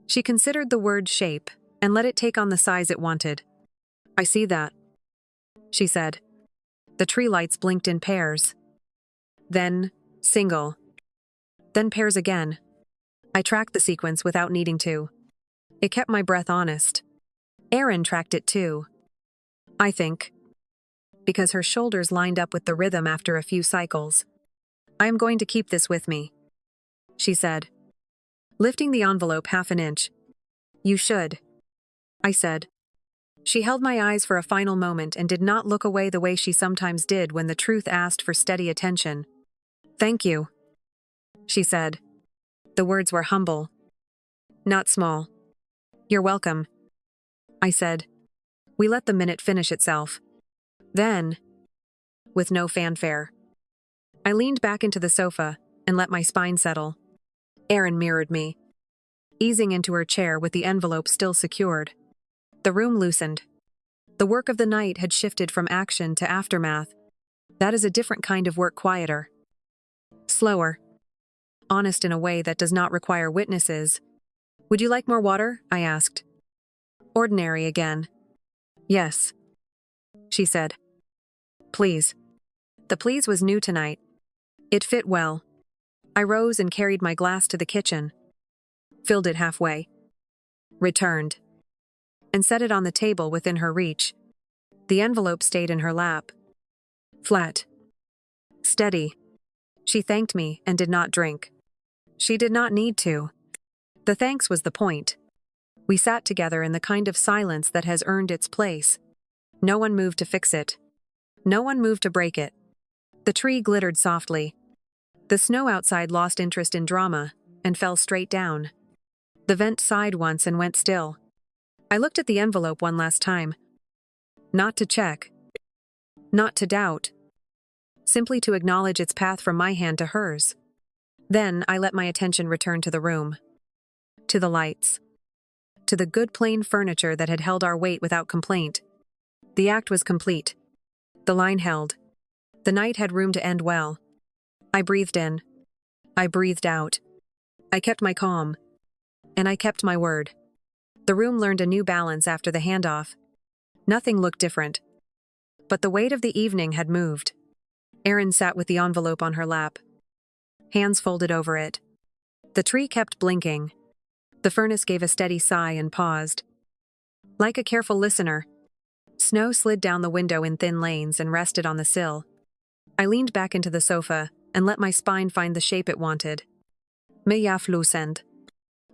She considered the word shape and let it take on the size it wanted. I see that, she said. The tree lights blinked in pairs. Then, single. Then pairs again. I tracked the sequence without needing to. It kept my breath honest. Erin tracked it too, I think, because her shoulders lined up with the rhythm after a few cycles. I am going to keep this with me, she said. lifting the envelope half an inch. "You should," I said. She held my eyes for a final moment and did not look away the way she sometimes did when the truth asked for steady attention. "Thank you," she said. The words were humble, not small. "You're welcome," I said. We let the minute finish itself. Then, with no fanfare, I leaned back into the sofa and let my spine settle. Erin mirrored me, easing into her chair with the envelope still secured. The room loosened. The work of the night had shifted from action to aftermath. That is a different kind of work, quieter, slower, honest in a way that does not require witnesses. "Would you like more water?" I asked. Ordinary again. "Yes," she said. "Please." The please was new tonight. It fit well. I rose and carried my glass to the kitchen, filled it halfway, returned, and set it on the table within her reach. The envelope stayed in her lap. Flat. Steady. She thanked me and did not drink. She did not need to. The thanks was the point. We sat together in the kind of silence that has earned its place. No one moved to fix it. No one moved to break it. The tree glittered softly. The snow outside lost interest in drama and fell straight down. The vent sighed once and went still. I looked at the envelope one last time. Not to check. Not to doubt. Simply to acknowledge its path from my hand to hers. Then I let my attention return to the room. To the lights. To the good plain furniture that had held our weight without complaint. The act was complete. The line held. The night had room to end well. I breathed in. I breathed out. I kept my calm. And I kept my word. The room learned a new balance after the handoff. Nothing looked different. But the weight of the evening had moved. Erin sat with the envelope on her lap, hands folded over it. The tree kept blinking. The furnace gave a steady sigh and paused. Like a careful listener, snow slid down the window in thin lanes and rested on the sill. I leaned back into the sofa and let my spine find the shape it wanted. Meja flusend.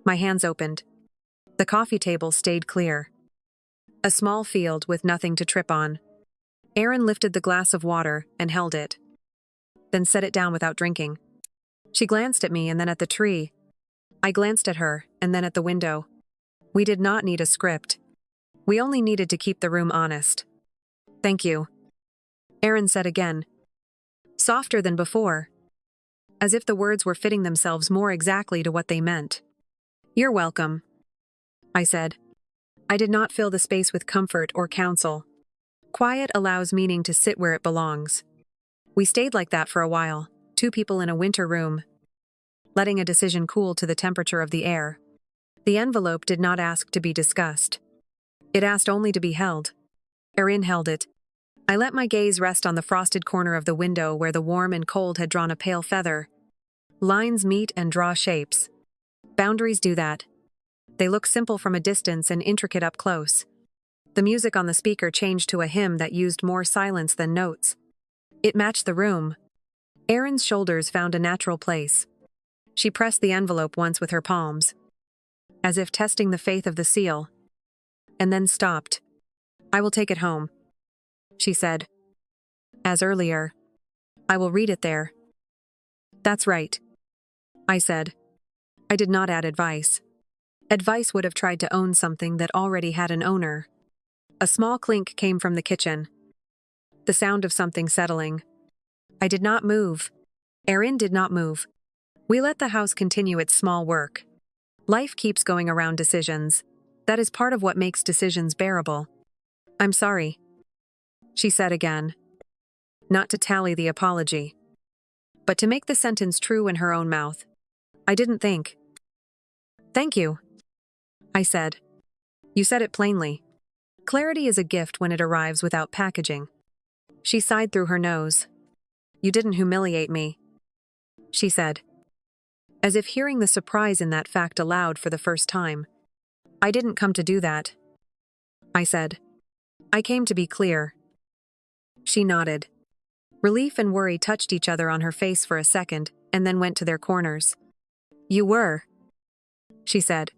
My hands opened. The coffee table stayed clear. A small field with nothing to trip on. Erin lifted the glass of water and held it, then set it down without drinking. She glanced at me and then at the tree. I glanced at her and then at the window. We did not need a script. We only needed to keep the room honest. "Thank you," Erin said again, softer than before, as if the words were fitting themselves more exactly to what they meant. "You're welcome," I said. I did not fill the space with comfort or counsel. Quiet allows meaning to sit where it belongs. We stayed like that for a while, two people in a winter room, letting a decision cool to the temperature of the air. The envelope did not ask to be discussed. It asked only to be held. Erin held it. I let my gaze rest on the frosted corner of the window where the warm and cold had drawn a pale feather. Lines meet and draw shapes. Boundaries do that. They look simple from a distance and intricate up close. The music on the speaker changed to a hymn that used more silence than notes. It matched the room. Erin's shoulders found a natural place. She pressed the envelope once with her palms, as if testing the faith of the seal, and then stopped. "I will take it home," she said. "As earlier. I will read it there." "That's right," I said. I did not add advice. Advice would have tried to own something that already had an owner. A small clink came from the kitchen. The sound of something settling. I did not move. Erin did not move. We let the house continue its small work. Life keeps going around decisions. That is part of what makes decisions bearable. "I'm sorry," she said again. Not to tally the apology, but to make the sentence true in her own mouth. I didn't think. "Thank you," I said. "You said it plainly. Clarity is a gift when it arrives without packaging." She sighed through her nose. "You didn't humiliate me," she said, as if hearing the surprise in that fact aloud for the first time. "I didn't come to do that," I said. "I came to be clear." She nodded. Relief and worry touched each other on her face for a second and then went to their corners. "You were," she said.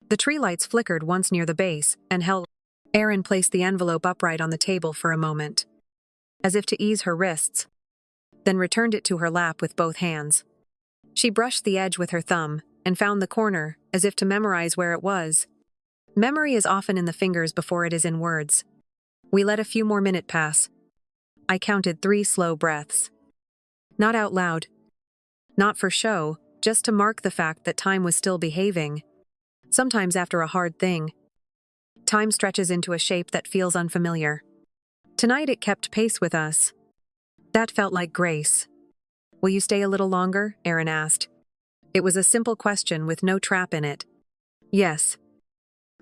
The tree lights flickered once near the base and held. Erin placed the envelope upright on the table for a moment, as if to ease her wrists, then returned it to her lap with both hands. She brushed the edge with her thumb and found the corner, as if to memorize where it was. Memory is often in the fingers before it is in words. We let a few more minutes pass. I counted 3 slow breaths. Not out loud. Not for show, just to mark the fact that time was still behaving. Sometimes after a hard thing, time stretches into a shape that feels unfamiliar. Tonight it kept pace with us. That felt like grace. Will you stay a little longer? Erin asked. It was a simple question with no trap in it. Yes,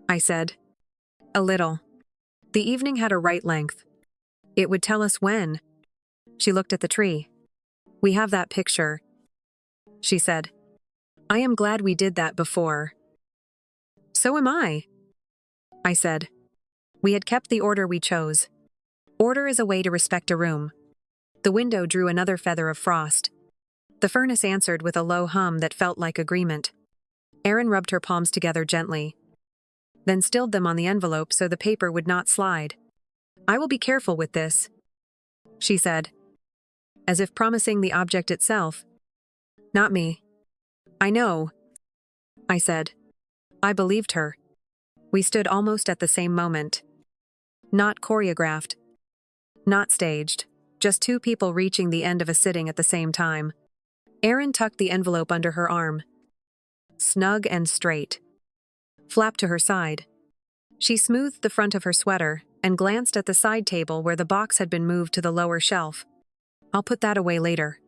I said. A little. The evening had a right length. It would tell us when. She looked at the tree. We have that picture, she said. I am glad we did that before. So am I said. We had kept the order we chose. Order is a way to respect a room. The window drew another feather of frost. The furnace answered with a low hum that felt like agreement. Erin rubbed her palms together gently, then stilled them on the envelope so the paper would not slide. I will be careful with this, she said, as if promising the object itself. Not me. I know, I said. I believed her. We stood almost at the same moment. Not choreographed. Not staged. Just 2 people reaching the end of a sitting at the same time. Erin tucked the envelope under her arm. Snug and straight. Flapped to her side. She smoothed the front of her sweater and glanced at the side table where the box had been moved to the lower shelf. I'll put that away later,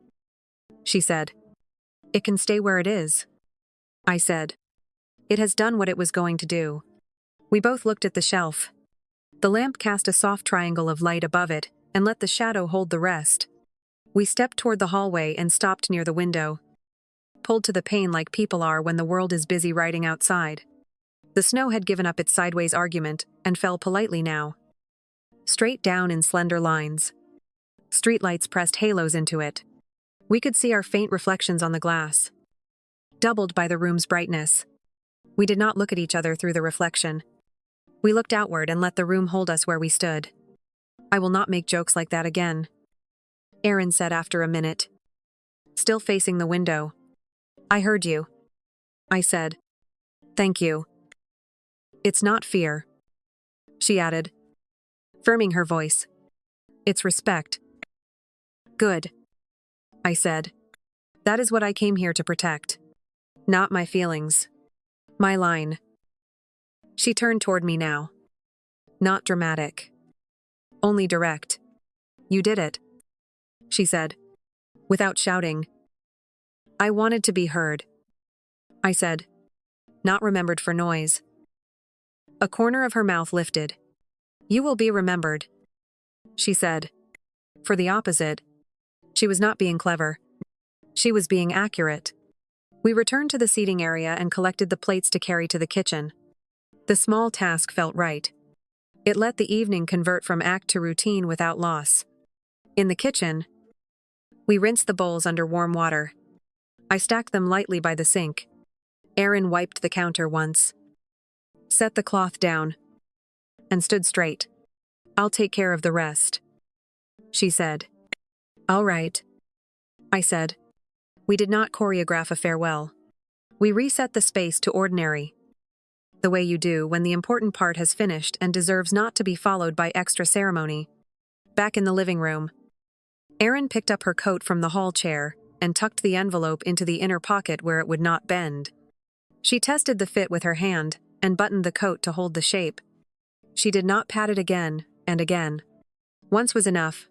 she said. It can stay where it is, I said. It has done what it was going to do. We both looked at the shelf. The lamp cast a soft triangle of light above it and let the shadow hold the rest. We stepped toward the hallway and stopped near the window, pulled to the pane like people are when the world is busy writing outside. The snow had given up its sideways argument and fell politely now. Straight down in slender lines. Streetlights pressed halos into it. We could see our faint reflections on the glass, doubled by the room's brightness. We did not look at each other through the reflection. We looked outward and let the room hold us where we stood. I will not make jokes like that again, Erin said after a minute, still facing the window. I heard you, I said. Thank you. It's not fear, she added, firming her voice. It's respect. Good, I said. That is what I came here to protect. Not my feelings. My line. She turned toward me now. Not dramatic. Only direct. You did it, she said, without shouting. I wanted to be heard, I said, not remembered for noise. A corner of her mouth lifted. You will be remembered, she said. For the opposite. She was not being clever. She was being accurate. We returned to the seating area and collected the plates to carry to the kitchen. The small task felt right. It let the evening convert from act to routine without loss. In the kitchen, we rinsed the bowls under warm water. I stacked them lightly by the sink. Erin wiped the counter once, set the cloth down, and stood straight. I'll take care of the rest, she said. All right, I said. We did not choreograph a farewell. We reset the space to ordinary, the way you do when the important part has finished and deserves not to be followed by extra ceremony. Back in the living room, Erin picked up her coat from the hall chair and tucked the envelope into the inner pocket where it would not bend. She tested the fit with her hand and buttoned the coat to hold the shape. She did not pat it again and again. Once was enough.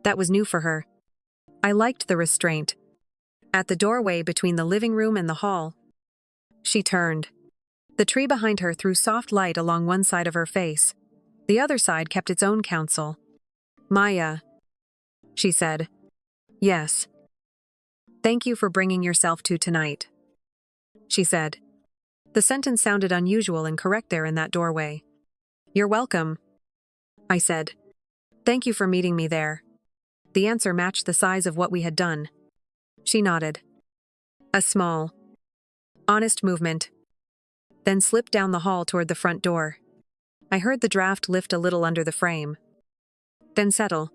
That was new for her. I liked the restraint. At the doorway between the living room and the hall, she turned. The tree behind her threw soft light along one side of her face. The other side kept its own counsel. Maya, she said. Yes. Thank you for bringing yourself to tonight, she said. The sentence sounded unusual and correct there in that doorway. You're welcome, I said. Thank you for meeting me there. The answer matched the size of what we had done. She nodded. A small, honest movement, then slipped down the hall toward the front door. I heard the draft lift a little under the frame, then settle.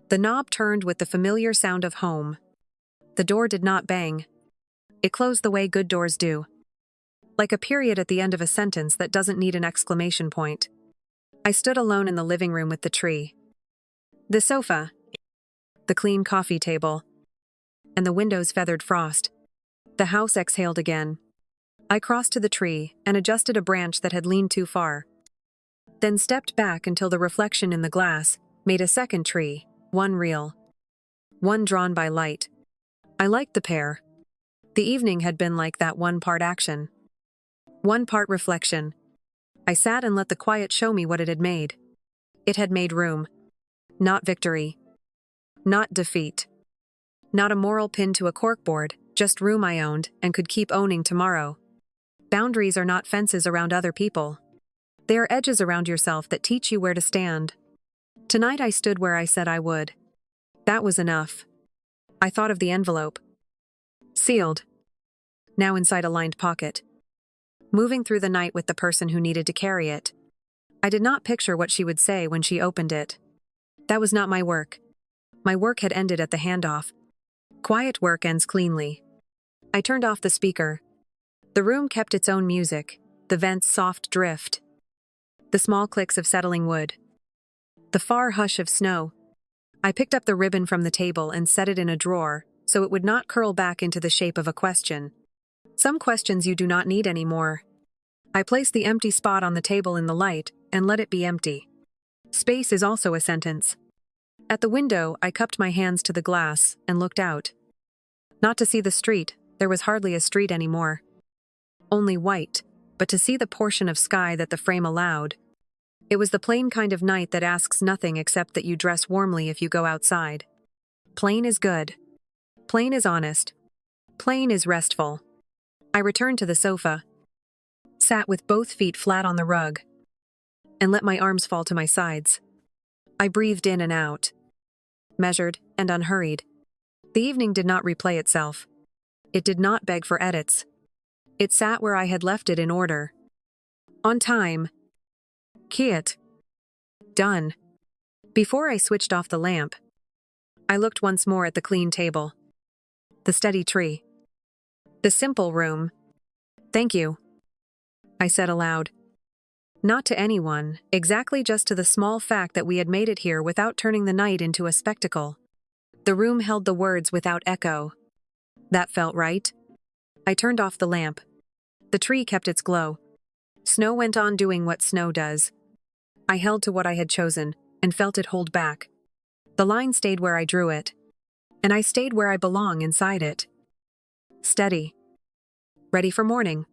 The knob turned with the familiar sound of home. The door did not bang. It closed the way good doors do, like a period at the end of a sentence that doesn't need an exclamation point. I stood alone in the living room with the tree, the sofa, the clean coffee table, and the window's feathered frost. The house exhaled again. I crossed to the tree and adjusted a branch that had leaned too far, then stepped back until the reflection in the glass made a second tree, one real, one drawn by light. I liked the pair. The evening had been like that, one part action, one part reflection. I sat and let the quiet show me what it had made. It had made room. Not victory. Not defeat. Not a moral pin to a corkboard, just room I owned and could keep owning tomorrow. Boundaries are not fences around other people. They are edges around yourself that teach you where to stand. Tonight I stood where I said I would. That was enough. I thought of the envelope. Sealed. Now inside a lined pocket. Moving through the night with the person who needed to carry it. I did not picture what she would say when she opened it. That was not my work. My work had ended at the handoff. Quiet work ends cleanly. I turned off the speaker. The room kept its own music, the vent's soft drift, the small clicks of settling wood, the far hush of snow. I picked up the ribbon from the table and set it in a drawer so it would not curl back into the shape of a question. Some questions you do not need anymore. I placed the empty spot on the table in the light and let it be empty. Space is also a sentence. At the window, I cupped my hands to the glass and looked out. Not to see the street, there was hardly a street anymore. Only white, but to see the portion of sky that the frame allowed. It was the plain kind of night that asks nothing except that you dress warmly if you go outside. Plain is good. Plain is honest. Plain is restful. I returned to the sofa, sat with both feet flat on the rug, and let my arms fall to my sides. I breathed in and out, measured and unhurried. The evening did not replay itself. It did not beg for edits. It sat where I had left it in order. On time. Kit. Done. Before I switched off the lamp, I looked once more at the clean table, the steady tree, the simple room. Thank you, I said aloud. Not to anyone, exactly just to the small fact that we had made it here without turning the night into a spectacle. The room held the words without echo. That felt right. I turned off the lamp. The tree kept its glow. Snow went on doing what snow does. I held to what I had chosen and felt it hold back. The line stayed where I drew it, and I stayed where I belong inside it. Steady. Ready for morning.